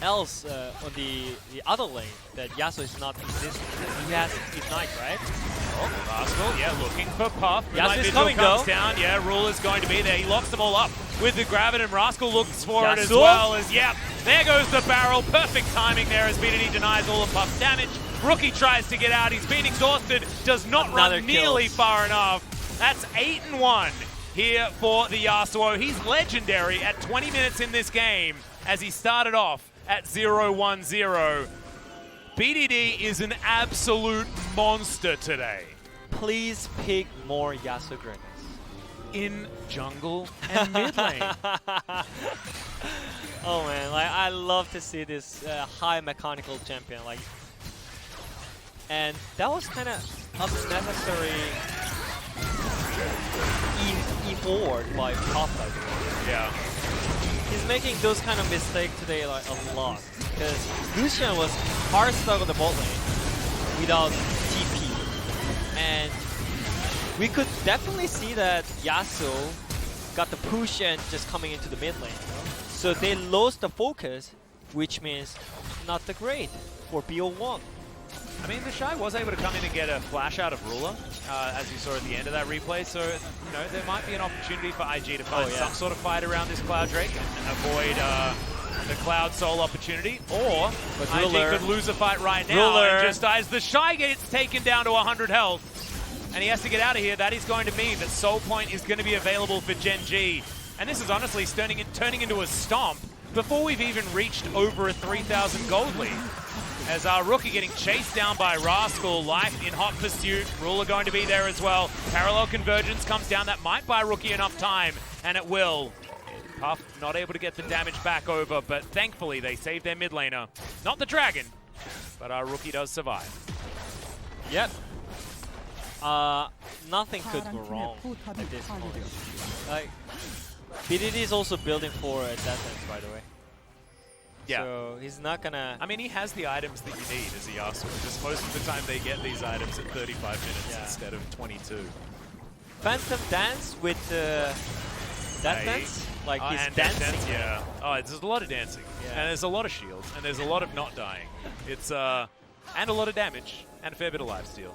[SPEAKER 2] else on the other lane that Yasuo is not existing. He has Ignite, right?
[SPEAKER 1] Oh, Rascal, yeah, looking for Puff.
[SPEAKER 2] Yasuo is
[SPEAKER 1] coming
[SPEAKER 2] though.
[SPEAKER 1] Down. Yeah, Ruler's going to be there. He locks them all up with the Gravit, and Rascal looks for it as well as, yep, there goes the barrel. Perfect timing there as BDD denies all of Puff's damage. Rookie tries to get out. He's been exhausted. Does not run nearly far enough. That's 8-1. Here for the Yasuo. He's legendary at 20 minutes in this game as he started off at 0-1-0. BDD is an absolute monster today.
[SPEAKER 2] Please pick more Yasuo Gragas.
[SPEAKER 1] In jungle and mid lane.
[SPEAKER 2] Oh man, like I love to see this high mechanical champion. Like, and that was kind of unnecessary e-board by Pop, by the way.
[SPEAKER 1] Yeah.
[SPEAKER 2] He's making those kind of mistakes today like a lot. Because Lucian was hard stuck on the bot lane without TP. And we could definitely see that Yasuo got the push and just coming into the mid lane. So they lost the focus, which means not the great for BO1.
[SPEAKER 1] I mean, the Shy was able to come in and get a flash out of Ruler, as you saw at the end of that replay. So, you know, there might be an opportunity for IG to find some sort of fight around this Cloud Drake and avoid the Cloud Soul opportunity. Or IG could lose a fight right now and just as the Shy gets taken down to 100 health and he has to get out of here, that is going to mean that Soul Point is going to be available for Gen G. And this is honestly turning into a stomp before we've even reached over a 3,000 gold lead. As our Rookie getting chased down by Rascal, Life in hot pursuit, Ruler going to be there as well. Parallel Convergence comes down, that might buy Rookie enough time, and it will. Puff not able to get the damage back over, but thankfully they saved their mid laner. Not the Dragon, but our Rookie does survive.
[SPEAKER 2] Yep. Nothing could go wrong at this point. Like, BDD is also building for Death Dance, by the way.
[SPEAKER 1] Yeah.
[SPEAKER 2] So he's not gonna...
[SPEAKER 1] I mean, he has the items that you need as a Yasuo. Just most of the time they get these items at 35 minutes instead of 22.
[SPEAKER 2] Phantom Dance with Death Dance? Like he's dancing.
[SPEAKER 1] Oh, there's a lot of dancing. Yeah. And there's a lot of shields. And there's a lot of not dying. It's, and a lot of damage. And a fair bit of lifesteal.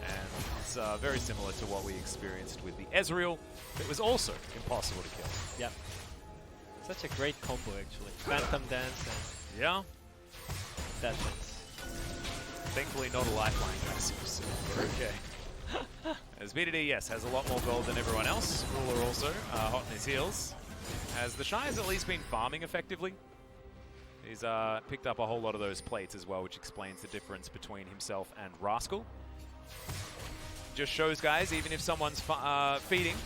[SPEAKER 1] And it's very similar to what we experienced with the Ezreal. It was also impossible to kill.
[SPEAKER 2] Yep. Such a great combo, actually. Phantom Dance and Death Dance.
[SPEAKER 1] Thankfully not a lifeline, guys. So we're okay. As BDD, yes, has a lot more gold than everyone else. Ruler also, hot in his heels. As the Shy has at least been farming effectively. He's picked up a whole lot of those plates as well, which explains the difference between himself and Rascal. Just shows, guys, even if someone's feeding,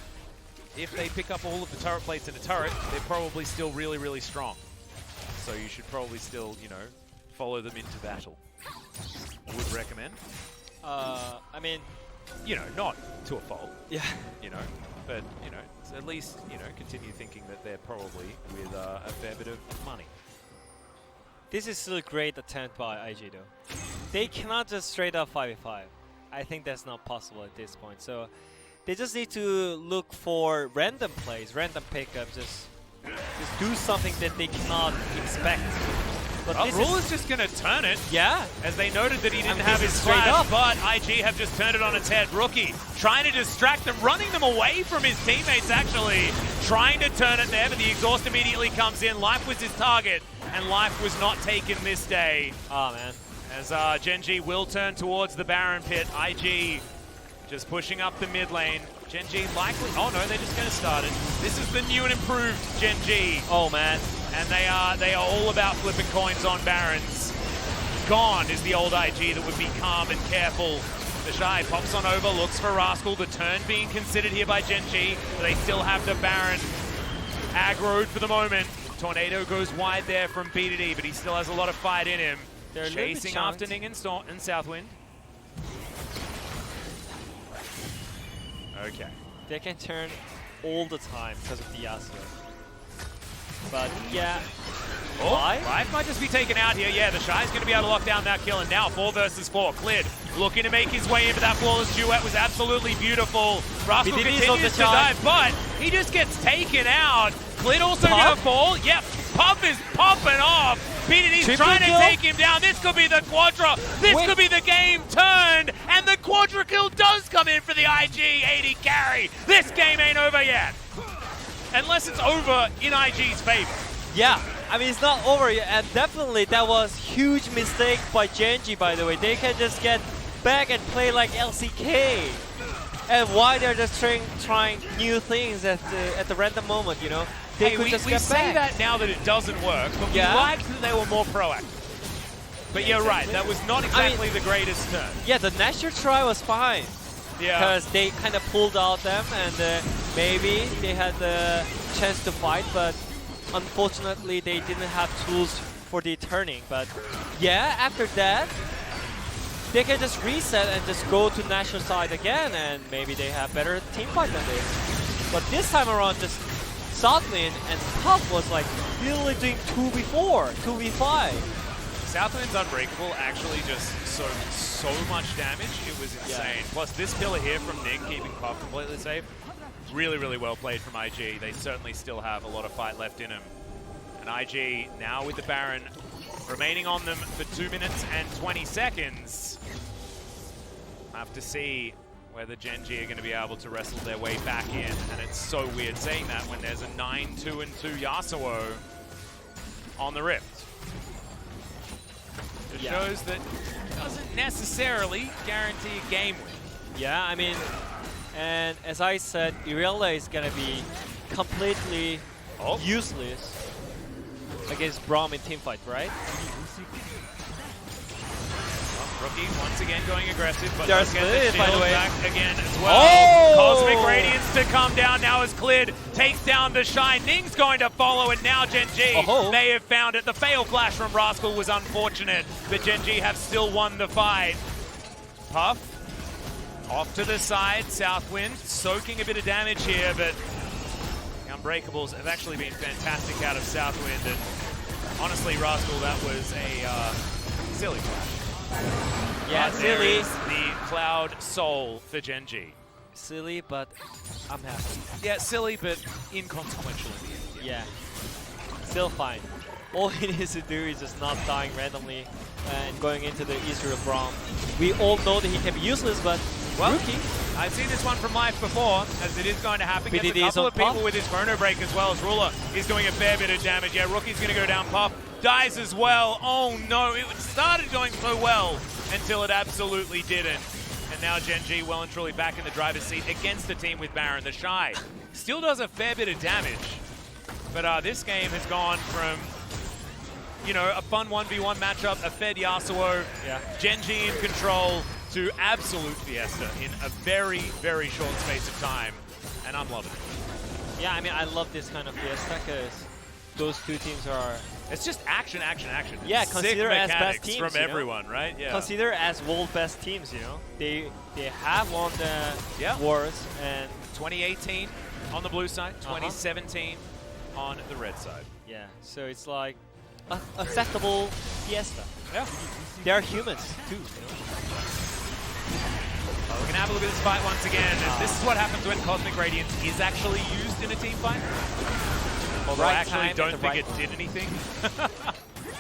[SPEAKER 1] if they pick up all of the turret plates in a turret, they're probably still really, really strong. So you should probably still, you know, follow them into battle. Would recommend.
[SPEAKER 2] I mean...
[SPEAKER 1] You know, not to a fault.
[SPEAKER 2] Yeah.
[SPEAKER 1] You know, but, you know, at least, you know, continue thinking that they're probably with a fair bit of money.
[SPEAKER 2] This is still a great attempt by IG though. They cannot just straight up 5v5. I think that's not possible at this point. So they just need to look for random plays, random pickups, just do something that they cannot expect. But this
[SPEAKER 1] Ruler's just going to turn it.
[SPEAKER 2] Yeah.
[SPEAKER 1] As they noted that he didn't
[SPEAKER 2] And
[SPEAKER 1] have
[SPEAKER 2] this
[SPEAKER 1] his
[SPEAKER 2] is straight
[SPEAKER 1] flash,
[SPEAKER 2] up.
[SPEAKER 1] but IG have just turned it on its head. Rookie trying to distract them, running them away from his teammates actually. Trying to turn it there, but the exhaust immediately comes in. Life was his target, and Life was not taken this day.
[SPEAKER 2] Oh man.
[SPEAKER 1] As Genji will turn towards the Baron pit. IG just pushing up the mid lane. Genji likely, oh no, they're just going to start it. This is the new and improved Genji.
[SPEAKER 2] Oh man.
[SPEAKER 1] And they are all about flipping coins on Barons. Gone is the old IG that would be calm and careful. The Shy pops on over, looks for Rascal. The turn being considered here by Genji, but they still have the Baron aggroed for the moment. Tornado goes wide there from B2D, but he still has a lot of fight in him.
[SPEAKER 2] They're a little bit
[SPEAKER 1] chasing
[SPEAKER 2] chunked.
[SPEAKER 1] after Ning and Southwind. Okay.
[SPEAKER 2] They can turn all the time because of the Yasuo. But yeah.
[SPEAKER 1] Oh,
[SPEAKER 2] Why?
[SPEAKER 1] Life might just be taken out here. Yeah, the Shy's going to be able to lock down that kill. And now 4 versus 4. Clid looking to make his way into that flawless duet was absolutely beautiful. Rascal
[SPEAKER 2] BDD's on
[SPEAKER 1] continues
[SPEAKER 2] the
[SPEAKER 1] to
[SPEAKER 2] charge.
[SPEAKER 1] dive, but he just gets taken out. Clid also
[SPEAKER 2] Puff?
[SPEAKER 1] going to fall. Yep, Puff is popping off. BDD's
[SPEAKER 2] Triple
[SPEAKER 1] trying
[SPEAKER 2] kill?
[SPEAKER 1] to take him down. This could be the Quadra. This
[SPEAKER 2] Wait.
[SPEAKER 1] could be the game turned. And the Quadra kill does come in for the IG 80 carry. This game ain't over yet. Unless it's over in IG's favor.
[SPEAKER 2] Yeah, I mean it's not over yet, and definitely that was huge mistake by Genji, by the way. They can just get back and play like LCK. And why they're just trying new things at the random moment, you know? They
[SPEAKER 1] Hey,
[SPEAKER 2] could
[SPEAKER 1] we
[SPEAKER 2] just
[SPEAKER 1] say
[SPEAKER 2] get back.
[SPEAKER 1] that now that it doesn't work, but
[SPEAKER 2] Yeah.
[SPEAKER 1] we liked that they were more proactive. But you're right, that was not exactly the greatest turn.
[SPEAKER 2] Yeah, the Nashor try was fine.
[SPEAKER 1] Yeah.
[SPEAKER 2] Because they kind of pulled out them, and maybe they had the chance to fight, but unfortunately they didn't have tools for the turning. But yeah, after that, they can just reset and just go to Nashor side again, and maybe they have better team fight than this. But this time around, just Southwind and Puff was like literally doing 2v4, 2v5.
[SPEAKER 1] Southwind's Unbreakable actually just so much damage, it was insane. Plus this pillar here from Ning keeping Puff completely safe. Really, really well played from IG. They certainly still have a lot of fight left in them. And IG now with the Baron remaining on them for 2 minutes and 20 seconds. Have to see whether Genji are going to be able to wrestle their way back in. And it's so weird saying that when there's a 9-2-2 Yasuo on the Rift. It shows that it doesn't necessarily guarantee a game win.
[SPEAKER 2] Yeah, I mean, and as I said, Irelia is gonna be completely useless against Braum in teamfight, right?
[SPEAKER 1] Rookie once again going aggressive, but
[SPEAKER 2] There's
[SPEAKER 1] does get the
[SPEAKER 2] Clid, by the
[SPEAKER 1] shield
[SPEAKER 2] way.
[SPEAKER 1] back again as well.
[SPEAKER 2] Oh!
[SPEAKER 1] Cosmic Radiance to come down now as Clid takes down the Shine. Ning's going to follow, and now Genji,
[SPEAKER 2] Oh.
[SPEAKER 1] they have found it. The fail flash from Rascal was unfortunate, but Genji have still won the fight. Puff off to the side, Southwind soaking a bit of damage here, but the Unbreakables have actually been fantastic out of Southwind, and honestly, Rascal, that was a silly flash.
[SPEAKER 2] Yeah,
[SPEAKER 1] But there
[SPEAKER 2] silly.
[SPEAKER 1] is the Cloud Soul for Genji.
[SPEAKER 2] Silly, but I'm happy.
[SPEAKER 1] Yeah, silly, but inconsequential in the end.
[SPEAKER 2] Yeah, still fine. All he needs to do is just not dying randomly and going into the Israel Braum. We all know that he can be useless, but
[SPEAKER 1] Well,
[SPEAKER 2] Rookie.
[SPEAKER 1] I've seen this one from life before, as it is going to happen. Gets a
[SPEAKER 2] BDD is
[SPEAKER 1] couple
[SPEAKER 2] on
[SPEAKER 1] of people
[SPEAKER 2] Puff.
[SPEAKER 1] with his Chrono Break as well, as Ruler is doing a fair bit of damage. Yeah, Rookie's going to go down. Puff dies as well. Oh no, it started going so well until it absolutely didn't. And now Genji well and truly back in the driver's seat against the team with Baron. The Shy still does a fair bit of damage. But this game has gone from, you know, a fun 1v1 matchup, a fed Yasuo, Genji in control, to absolute fiesta in a very, very short space of time. And I'm loving it.
[SPEAKER 2] Yeah, I mean, I love this kind of fiesta because those two teams are...
[SPEAKER 1] It's just action, action, action.
[SPEAKER 2] Yeah,
[SPEAKER 1] Sick
[SPEAKER 2] consider as best
[SPEAKER 1] mechanics
[SPEAKER 2] teams,
[SPEAKER 1] from
[SPEAKER 2] you know?
[SPEAKER 1] everyone, right? Yeah.
[SPEAKER 2] Consider as world best teams, you know. They have won the wars, and
[SPEAKER 1] 2018 on the blue side, 2017 on the red side.
[SPEAKER 2] yeah, so it's like acceptable Fiesta.
[SPEAKER 1] Yeah.
[SPEAKER 2] They are humans too. You know?
[SPEAKER 1] Well, we can have a look at this fight once again. And this is what happens when Cosmic Radiance is actually used in a team fight. Although I actually don't think it did anything.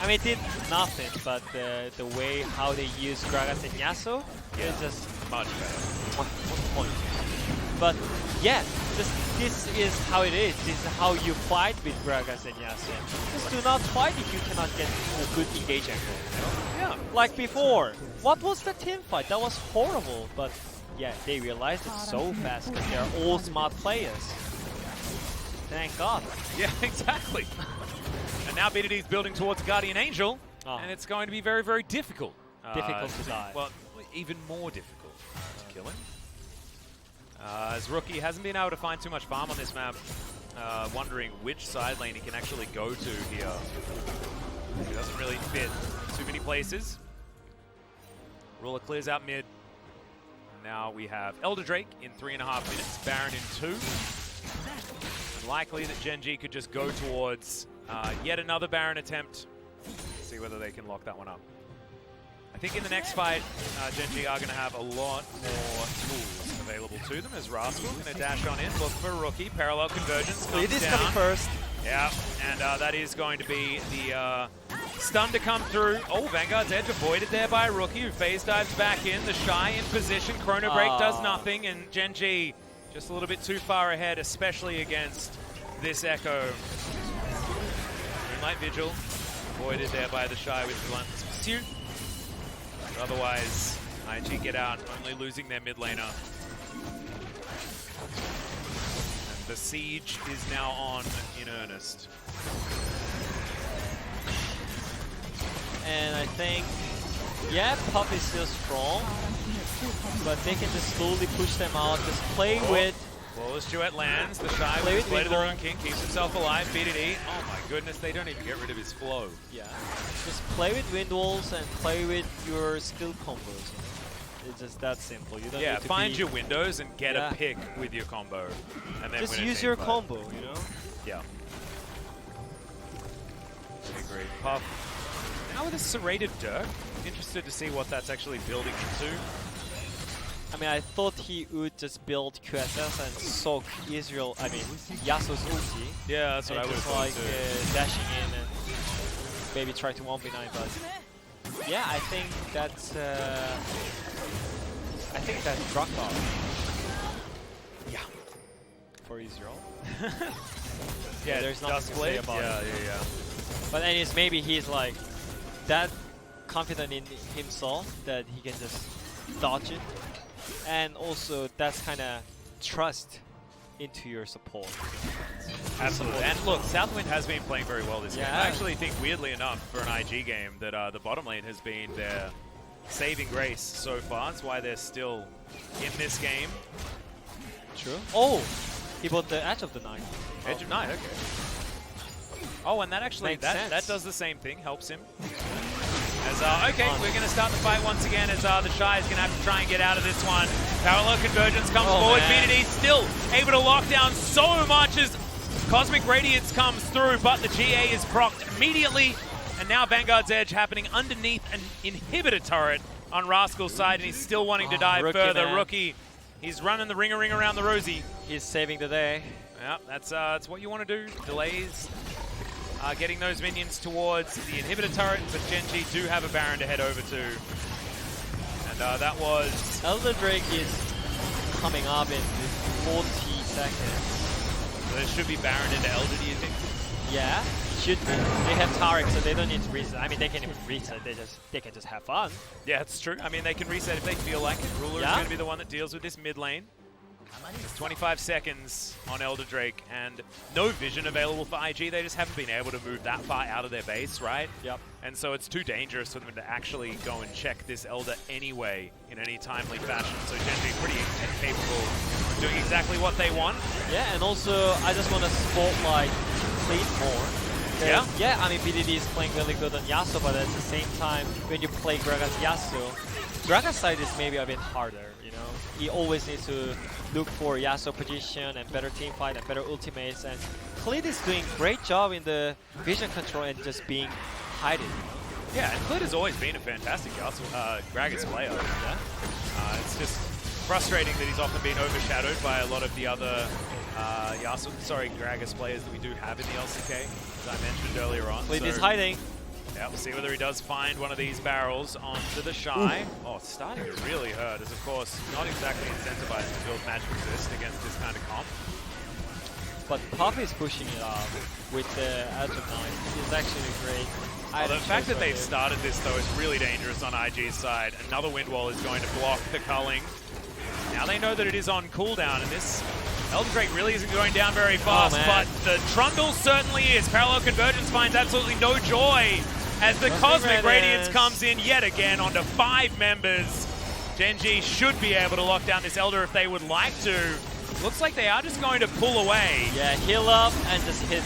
[SPEAKER 2] I mean, it did nothing, but the way how they use Gragas and Yasuo is just
[SPEAKER 1] much better.
[SPEAKER 2] Point. But yeah, this is how it is. This is how you fight with Gragas and Yasuo. Just do not fight if you cannot get a good engage angle.
[SPEAKER 1] Yeah.
[SPEAKER 2] Like before. What was the team fight? That was horrible. But yeah, they realized it so fast because they are all smart players. Thank God.
[SPEAKER 1] Yeah, exactly. And now BDD is building towards Guardian Angel, and it's going to be very, very difficult.
[SPEAKER 2] Difficult to die.
[SPEAKER 1] Well, even more difficult to kill him. As Rookie hasn't been able to find too much farm on this map, wondering which side lane he can actually go to here. He doesn't really fit too many places. Ruler clears out mid. Now we have Elder Drake in 3.5 minutes, Baron in 2. Likely that Gen G could just go towards yet another Baron attempt. See whether they can lock that one up. I think in the next fight, Gen G are going to have a lot more tools available to them as Rascal going to dash on in, look for Rookie. Parallel convergence comes
[SPEAKER 2] It is
[SPEAKER 1] down.
[SPEAKER 2] coming first.
[SPEAKER 1] Yeah, and that is going to be the stun to come through. Oh, Vanguard's Edge avoided there by Rookie, who phase dives back in. The Shy in position. Chrono Break does nothing, and Gen G just a little bit too far ahead, especially against this Echo. Moonlight Vigil avoided there by the Shy with Relentless Pursuit. But otherwise, IG get out, only losing their mid laner. And the siege is now on in earnest.
[SPEAKER 2] And I think, yeah, Pup is still strong, but they can just slowly push them out, just play with...
[SPEAKER 1] Flawless Duet lands, the Shy with Blade of the Rune King keeps himself alive, BDD. Oh my goodness, they don't even get rid of his flow.
[SPEAKER 2] Yeah, just play with wind walls and play with your skill combos, you know? It's just that simple. You don't need to
[SPEAKER 1] find your windows and get a pick with your combo. And then
[SPEAKER 2] just use your combo, you know?
[SPEAKER 1] Yeah. Agreed. Puff. Now with a serrated Dirk, interested to see what that's actually building into.
[SPEAKER 2] I mean, I thought he would just build QSS and soak Israel, I mean, Yasuo's ulti.
[SPEAKER 1] Yeah, that's what I would have thought too.
[SPEAKER 2] Dashing in and maybe try to 1v9, but yeah, I think that's Draktar. Yeah. For Israel.
[SPEAKER 1] Yeah,
[SPEAKER 2] there's nothing to say about it.
[SPEAKER 1] Yeah.
[SPEAKER 2] But anyways, maybe he's like that confident in himself that he can just dodge it. And also, that's kind of trust into your support.
[SPEAKER 1] Absolutely. And look, Southwind has been playing very well this game. I
[SPEAKER 2] Yeah.
[SPEAKER 1] actually think, weirdly enough, for an IG game, that the bottom lane has been their saving grace so far. That's why they're still in this game.
[SPEAKER 2] True. Oh, he bought the Edge of the Night.
[SPEAKER 1] Edge of Night, okay. Oh, and that actually, that does the same thing, helps him. As, okay, we're going to start the fight once again as the Shy is going to have to try and get out of this one. Parallel convergence comes forward. BDD still able to lock down so much as Cosmic Radiance comes through, but the GA is procced immediately. And now Vanguard's Edge happening underneath an inhibitor turret on Rascal's side, and he's still wanting to dive further. Man. Rookie, he's running the ring around the rosy.
[SPEAKER 2] He's saving the day.
[SPEAKER 1] Yeah, that's what you want to do. Delays. Getting those minions towards the inhibitor turret, but Gen G do have a Baron to head over to. And that was...
[SPEAKER 2] Elder Drake is coming up in 40 seconds.
[SPEAKER 1] So there should be Baron into Elder, do you think?
[SPEAKER 2] Yeah, should be. They have Tarek, so they don't need to reset. I mean, they can even reset. They can just have fun.
[SPEAKER 1] Yeah, it's true. I mean, they can reset if they feel like it. Ruler is going to be the one that deals with this mid lane. It's 25 seconds on Elder Drake and no vision available for IG. They just haven't been able to move that far out of their base, right?
[SPEAKER 2] Yep.
[SPEAKER 1] And so it's too dangerous for them to actually go and check this Elder anyway in any timely fashion. So Gen G pretty capable of doing exactly what they want.
[SPEAKER 2] Yeah, and also I just want to spotlight Clean more.
[SPEAKER 1] Yeah?
[SPEAKER 2] Yeah, I mean BDD is playing really good on Yasuo, but at the same time, when you play Gragas Yasuo, Gragas side is maybe a bit harder, you know? He always needs to look for Yasuo position and better team fight and better ultimates, and Khalid is doing great job in the vision control and just being hide it. You know?
[SPEAKER 1] Yeah, and Clit has always been a fantastic Gragas player.
[SPEAKER 2] Yeah.
[SPEAKER 1] It's just frustrating that he's often been overshadowed by a lot of the other Gragas players that we do have in the LCK, as I mentioned earlier on.
[SPEAKER 2] Clit is hiding.
[SPEAKER 1] Yeah, we'll see whether he does find one of these barrels onto the Shy. Oh, it's starting to really hurt, as of course not exactly incentivized to build match resist against this kind of comp.
[SPEAKER 2] But Puff is pushing it up with the Edge of Night. It's actually great.
[SPEAKER 1] The fact that they've started this, though, is really dangerous on IG's side. Another wind wall is going to block the culling. Now they know that it is on cooldown, and this Elder Drake really isn't going down very fast, but the Trundle certainly is. Parallel Convergence finds absolutely no joy as the Cosmic Radiance comes in yet again onto 5 members. Gen.G should be able to lock down this Elder if they would like to. Looks like they are just going to pull away.
[SPEAKER 2] Yeah, heal up and just hit.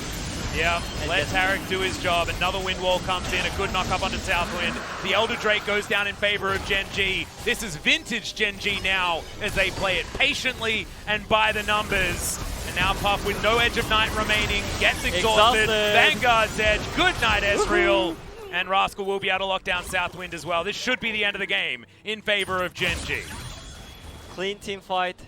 [SPEAKER 1] Yeah, let Tarek do his job. Another wind wall comes in, a good knock up onto Southwind. The Elder Drake goes down in favor of Gen.G. This is vintage Gen.G now as they play it patiently and by the numbers. And now Puff with no Edge of Night remaining, gets exhausted. Vanguard's Edge, good night Ezreal. And Rascal will be able to lock down Southwind as well. This should be the end of the game in favor of Gen.G.
[SPEAKER 2] Clean team fight.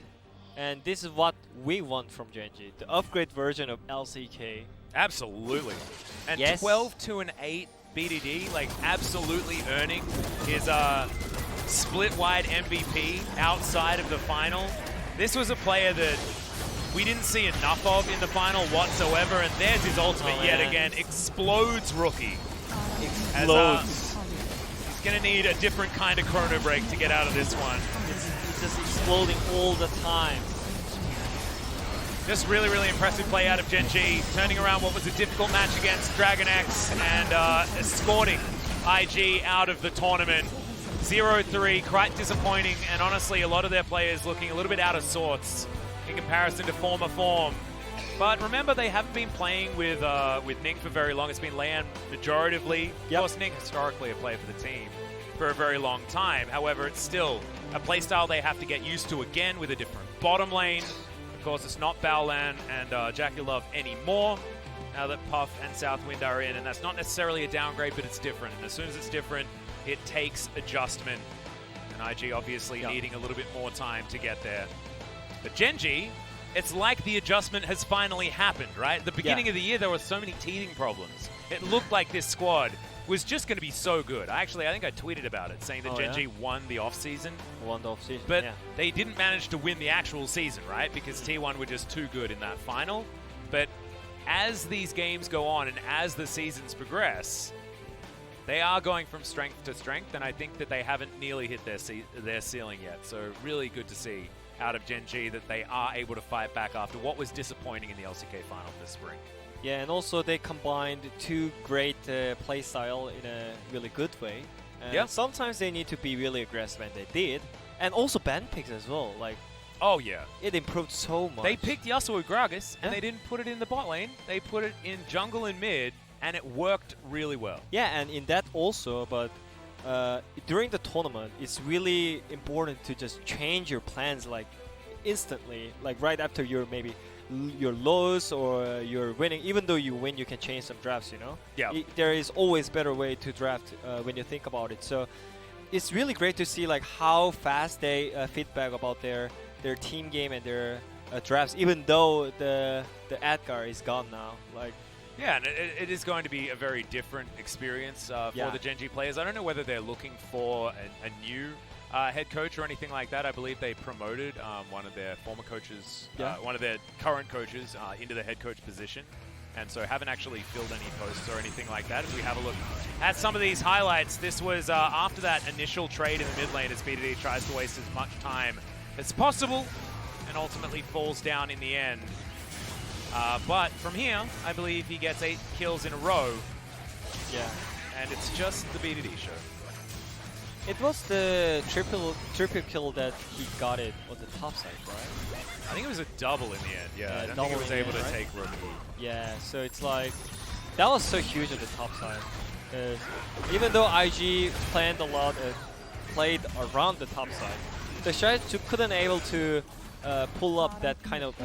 [SPEAKER 2] And this is what we want from Gen.G, the upgrade version of LCK.
[SPEAKER 1] Absolutely. And
[SPEAKER 2] yes.
[SPEAKER 1] 12-2-8 BDD, like absolutely earning his split-wide MVP outside of the final. This was a player that we didn't see enough of in the final whatsoever, and there's his ultimate yet again. Explodes rookie.
[SPEAKER 2] Explodes.
[SPEAKER 1] He's going to need a different kind of chrono break to get out of this one.
[SPEAKER 2] It's just exploding all the time.
[SPEAKER 1] Just really, really impressive play out of Gen.G, turning around what was a difficult match against Dragon X and escorting IG out of the tournament. 0-3, quite disappointing, and honestly, a lot of their players looking a little bit out of sorts in comparison to former form. But remember, they haven't been playing with Ning for very long. It's been Lan majoritively. Of course, Ning historically a player for the team for a very long time. However, it's still a playstyle they have to get used to again with a different bottom lane. Of course, it's not Baolan and Jackie Love anymore now that Puff and Southwind are in, and that's not necessarily a downgrade, but it's different. And as soon as it's different, it takes adjustment. And IG obviously needing a little bit more time to get there. But Gen.G, it's like the adjustment has finally happened, right? At the beginning of the year, there were so many teething problems. It looked like this squad was just going to be so good. I think I tweeted about it, saying that Gen.G won the off-season.
[SPEAKER 2] Won the off-season,
[SPEAKER 1] but they didn't manage to win the actual season, right? Because T1 were just too good in that final. But as these games go on and as the seasons progress, they are going from strength to strength, and I think that they haven't nearly hit their ceiling yet. So really good to see out of Gen.G that they are able to fight back after what was disappointing in the LCK final this spring.
[SPEAKER 2] Yeah, and also they combined two great play style in a really good way. And sometimes they need to be really aggressive, and they did. And also ban picks as well. Like,
[SPEAKER 1] oh yeah,
[SPEAKER 2] it improved so much.
[SPEAKER 1] They picked Yasuo Gragas, and they didn't put it in the bot lane. They put it in jungle and mid, and it worked really well.
[SPEAKER 2] Yeah, and in that also, but during the tournament, it's really important to just change your plans like instantly, like right after you're maybe your loss or you're winning. Even though you win, you can change some drafts, you know?
[SPEAKER 1] Yeah.
[SPEAKER 2] There is always better way to draft when you think about it. So it's really great to see like how fast they feedback about their team game and their drafts, even though the Edgar is gone now. Like,
[SPEAKER 1] yeah, and it is going to be a very different experience for the Gen.G players. I don't know whether they're looking for a new head coach or anything like that. I believe they promoted one of their former coaches, one of their current coaches into the head coach position. And so haven't actually filled any posts or anything like that. If we have a look at some of these highlights, this was after that initial trade in the mid lane as BDD tries to waste as much time as possible and ultimately falls down in the end. But from here, I believe he gets 8 kills in a row.
[SPEAKER 2] Yeah.
[SPEAKER 1] And it's just the BDD show.
[SPEAKER 2] It was the triple kill that he got it on the top side, right?
[SPEAKER 1] I think it was a double in the end, yeah. I don't think it was able to take Roman.
[SPEAKER 2] Yeah, so it's like, that was so huge at the top side. Even though IG planned a lot and played around the top side, the Shy couldn't able to pull up that kind of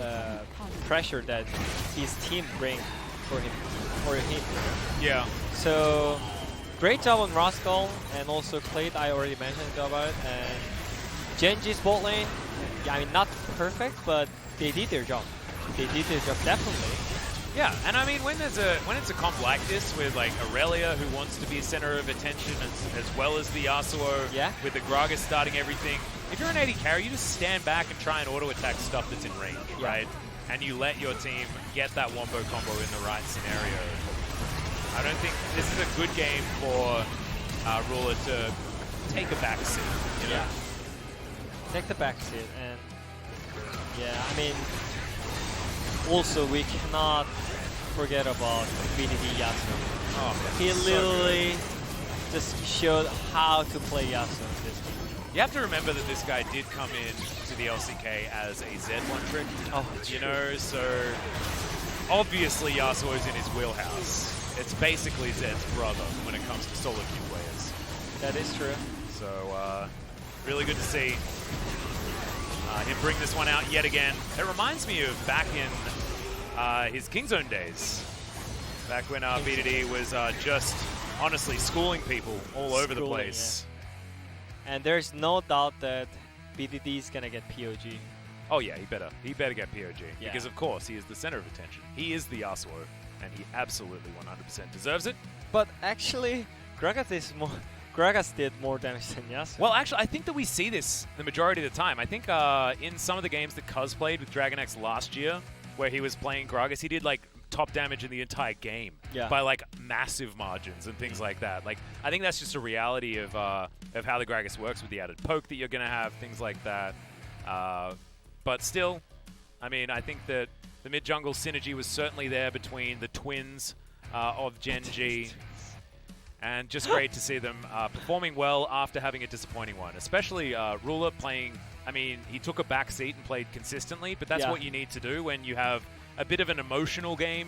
[SPEAKER 2] pressure that his team bring for him.
[SPEAKER 1] Yeah.
[SPEAKER 2] So great job on Rascal and also Clade. I already mentioned about it. And Genji's bot lane. Yeah, I mean not perfect, but they did their job. They did their job definitely.
[SPEAKER 1] Yeah, and I mean when it's a comp like this with like Aurelia who wants to be a center of attention as well as the Yasuo, with the Gragas starting everything. If you're an AD carry, you just stand back and try and auto attack stuff that's in range, right? And you let your team get that wombo combo in the right scenario. I don't think this is a good game for Ruler to take a back seat. You know?
[SPEAKER 2] Take the back seat, and I mean, also we cannot forget about BDD Yasuo.
[SPEAKER 1] Oh,
[SPEAKER 2] he literally just showed how to play Yasuo in this game.
[SPEAKER 1] You have to remember that this guy did come in to the LCK as a Z1 trick.
[SPEAKER 2] Oh,
[SPEAKER 1] you know, so obviously Yasuo's in his wheelhouse. It's basically Zed's brother when it comes to solo queue players.
[SPEAKER 2] That is true.
[SPEAKER 1] So really good to see him bring this one out yet again. It reminds me of back in his Kingzone days. Back when BDD was just honestly schooling people all over the place.
[SPEAKER 2] Yeah. And there's no doubt that BDD is gonna get POG.
[SPEAKER 1] Oh yeah, he better get POG because of course he is the center of attention. He is the Yasuo, and he absolutely 100% deserves it.
[SPEAKER 2] But actually, Gragas did more damage than Yasuo.
[SPEAKER 1] Well, actually, I think that we see this the majority of the time. I think in some of the games that Cuz played with Dragon X last year, where he was playing Gragas, he did like top damage in the entire game by like massive margins and things like that. Like I think that's just a reality of how the Gragas works with the added poke that you're gonna have, things like that. But still, I mean, I think that the mid jungle synergy was certainly there between the twins of Genji, and just great to see them performing well after having a disappointing one. Especially Ruler playing. I mean, he took a back seat and played consistently, but that's what you need to do when you have a bit of an emotional game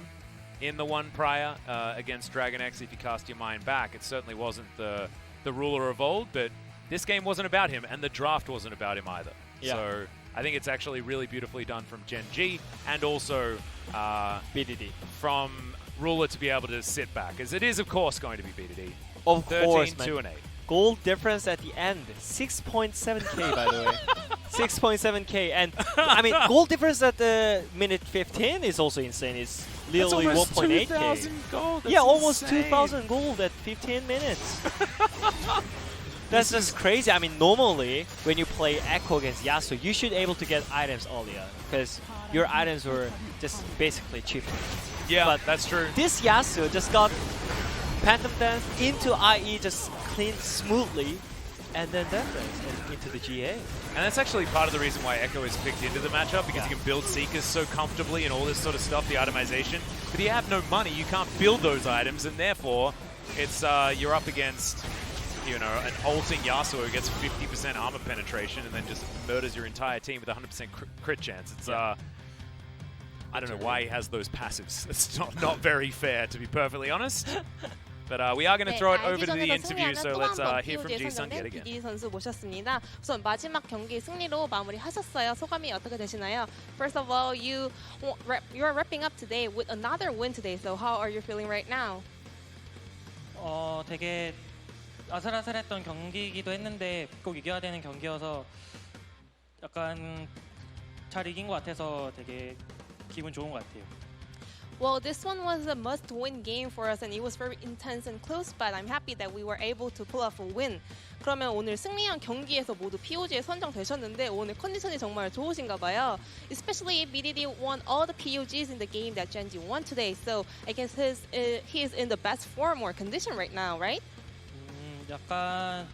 [SPEAKER 1] in the one prior against Dragon X. If you cast your mind back, it certainly wasn't the Ruler of old, but this game wasn't about him, and the draft wasn't about him either. So I think it's actually really beautifully done from Genji, and also
[SPEAKER 2] BDD.
[SPEAKER 1] From Ruler to be able to sit back, as it is, of course, going to be BDD.
[SPEAKER 2] Of
[SPEAKER 1] 13,
[SPEAKER 2] course,
[SPEAKER 1] 2 and 8.
[SPEAKER 2] Goal difference at the end, 6.7k by the way. 6.7k, and I mean, goal difference at the minute 15 is also insane. It's literally 1.8k. Yeah, almost 2,000 gold at 15 minutes. That's just crazy. I mean, normally when you play Echo against Yasuo, you should be able to get items earlier because your items were just basically cheaper.
[SPEAKER 1] Yeah,
[SPEAKER 2] but
[SPEAKER 1] that's true.
[SPEAKER 2] This Yasuo just got Phantom Dance into IE just clean smoothly, and then that and into the GA.
[SPEAKER 1] And that's actually part of the reason why Echo is picked into the matchup, because you can build Seekers so comfortably and all this sort of stuff, the itemization. But if you have no money, you can't build those items, and therefore, it's you're up against, you know, an ulting Yasuo who gets 50% armor penetration and then just murders your entire team with 100% crit chance. It's I don't know why he has those passives. It's not very fair, to be perfectly honest. But we are going to throw it over to the interview, so let's hear from Ji-Sun yet again.
[SPEAKER 3] BDD 선수 모셨습니다. 우선 마지막 경기 승리로 마무리하셨어요. 소감이 어떻게 되시나요? First of all, you are wrapping up today with another win today. So how are you feeling right now?
[SPEAKER 4] 되게 아슬아슬했던 경기이기도 했는데 꼭 이겨야 되는 경기여서 약간 잘 이긴 것 같아서 되게 기분 좋은 것 같아요.
[SPEAKER 3] Well, this one was a must-win game for us, and it was very intense and close. But I'm happy that we were able to pull off a win. 그러면 오늘 승리한 경기에서 모두 POG에 선정되셨는데 오늘 컨디션이 정말 좋으신가 봐요. Especially BDD won all the POGs in the game that Genji won today. So I guess he is in the best form or condition right now, right?
[SPEAKER 4] 약간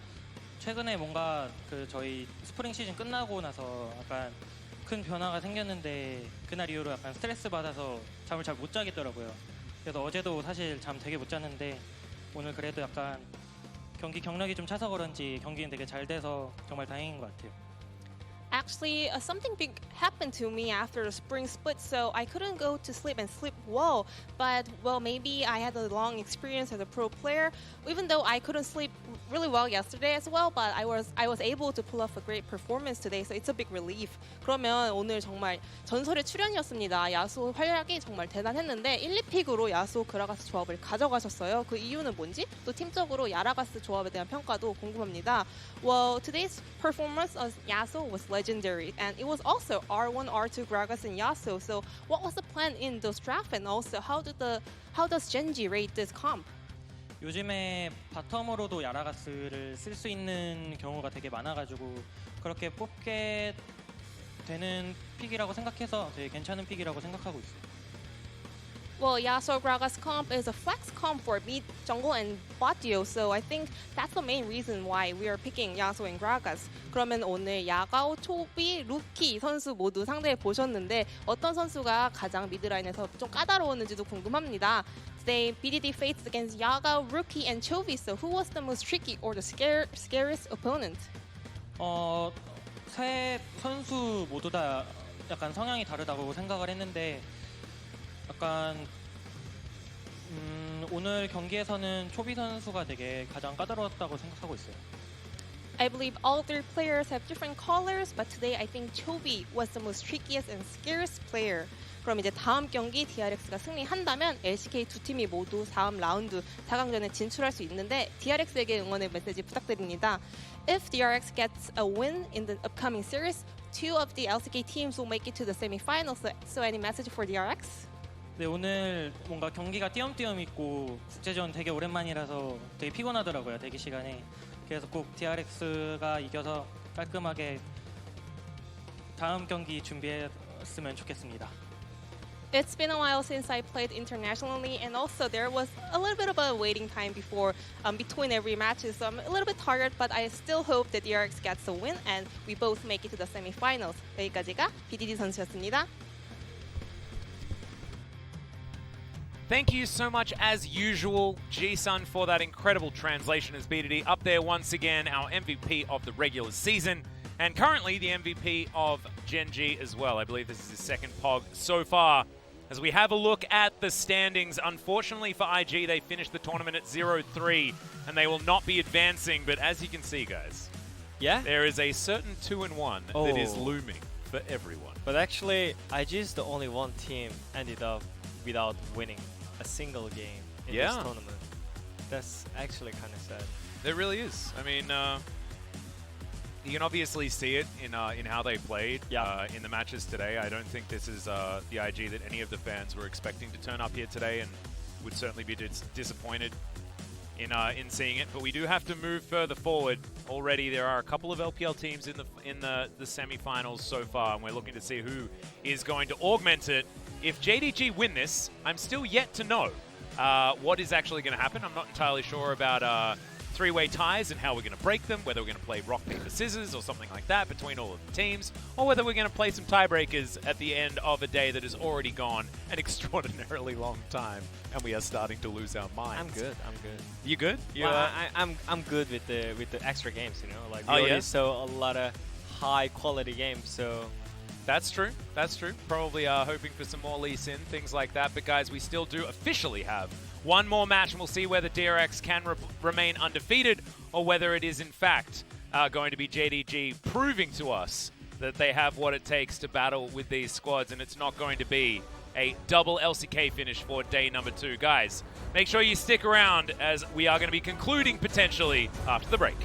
[SPEAKER 4] 최근에 뭔가 그 저희 스프링 시즌 끝나고 나서 약간 큰 변화가 생겼는데 그날 이후로 약간 스트레스 받아서 잠을 잘 못 자겠더라고요. 그래서 어제도 사실 잠 되게 못 잤는데 오늘 그래도 약간 경기 경력이 좀 차서 그런지 경기는 되게 잘 돼서 정말 다행인 것 같아요.
[SPEAKER 3] Actually, something big happened to me after the spring split, so I couldn't go to sleep and sleep well. But, well, maybe I had a long experience as a pro player. Even though I couldn't sleep really well yesterday as well, but I was able to pull off a great performance today, so it's a big relief. 그러면 오늘 정말 전설의 출연이었습니다. 야수 활약이 정말 대단했는데 1, 2픽으로 야수 그라가스 조합을 가져가셨어요. 그 이유는 뭔지 또 팀적으로 야라가스 조합에 대한 평가도 궁금합니다. Well, today's performance of Yasuo was legendary, and it was also R1, R2, Gragas, and Yasuo. So, what was the plan in those draft, and also how does Genji rate this comp?
[SPEAKER 4] 요즘에 바텀으로도 야라가스를 쓸 수 있는 경우가 되게 많아가지고 그렇게 뽑게 되는 픽이라고 생각해서 되게 괜찮은 픽이라고 생각하고 있어요.
[SPEAKER 3] Well, Yasuo Gragas comp is a flex comp for mid, jungle, and bot duo, so I think that's the main reason why we are picking Yasuo and Gragas. 그러면 오늘 야가오, 초비, 루키 선수 모두 상대해 보셨는데 어떤 선수가 가장 미드라인에서 좀 까다로웠는지도 궁금합니다. Today, BDD faced against Yagao, Rookie, and Chovy, so who was the most tricky or the scariest opponent?
[SPEAKER 4] 세 선수 모두 다 약간 성향이 다르다고 생각을 했는데 약간 오늘 경기에서는 초비 선수가 되게 가장 까다로웠다고 생각하고 있어요.
[SPEAKER 3] I believe all three players have different colors, but today I think Chovy was the most trickiest and scariest player. 그럼 이제 다음 경기 DRX가 승리한다면 LCK 두 팀이 모두 다음 라운드 4강전에 진출할 수 있는데 DRX에게 응원의 메시지 부탁드립니다. If DRX gets a win in the upcoming series, two of the LCK teams will make it to the semifinals. So any message for DRX?
[SPEAKER 4] 네, 오늘 뭔가 경기가 띄엄띄엄 있고 국제전 되게 오랜만이라서 되게 피곤하더라고요, 대기 시간에. 그래서 꼭 DRX가 이겨서 깔끔하게 다음 경기 준비했으면 좋겠습니다.
[SPEAKER 3] It's been a while since I played internationally, and also there was a little bit of a waiting time before between every match, so I'm a little bit tired, but I still hope that DRX gets a win and we both make it to the semifinals. 여기까지가 BDD 선수였습니다.
[SPEAKER 1] Thank you so much, as usual, G-Sun, for that incredible translation as BDD. Up there once again, our MVP of the regular season, and currently the MVP of Genji as well. I believe this is his second POG so far. As we have a look at the standings, unfortunately for IG, they finished the tournament at 0-3, and they will not be advancing. But as you can see, guys,
[SPEAKER 2] Yeah?
[SPEAKER 1] there is a certain 2-1 that is looming for everyone.
[SPEAKER 2] But actually, IG is the only one team ended up without winning a single game in this tournament. That's actually kind of sad.
[SPEAKER 1] It really is. I mean, you can obviously see it in how they played in the matches today. I don't think this is the IG that any of the fans were expecting to turn up here today, and would certainly be disappointed in seeing it. But we do have to move further forward. Already, there are a couple of LPL teams in the semi-finals so far, and we're looking to see who is going to augment it. If JDG win this, I'm still yet to know what is actually going to happen. I'm not entirely sure about three-way ties and how we're going to break them, whether we're going to play rock, paper, scissors or something like that between all of the teams, or whether we're going to play some tiebreakers at the end of a day that has already gone an extraordinarily long time, and we are starting to lose our minds.
[SPEAKER 2] I'm good.
[SPEAKER 1] You good?
[SPEAKER 2] I'm good with the extra games. You know, like we
[SPEAKER 1] Oh,
[SPEAKER 2] already
[SPEAKER 1] yeah?
[SPEAKER 2] saw a lot of high quality games. So
[SPEAKER 1] That's true. That's true. Probably hoping for some more Lee Sin, things like that. But guys, we still do officially have one more match, and we'll see whether DRX can remain undefeated, or whether it is in fact going to be JDG proving to us that they have what it takes to battle with these squads, and it's not going to be a double LCK finish for day number 2. Guys, make sure you stick around, as we are going to be concluding potentially after the break.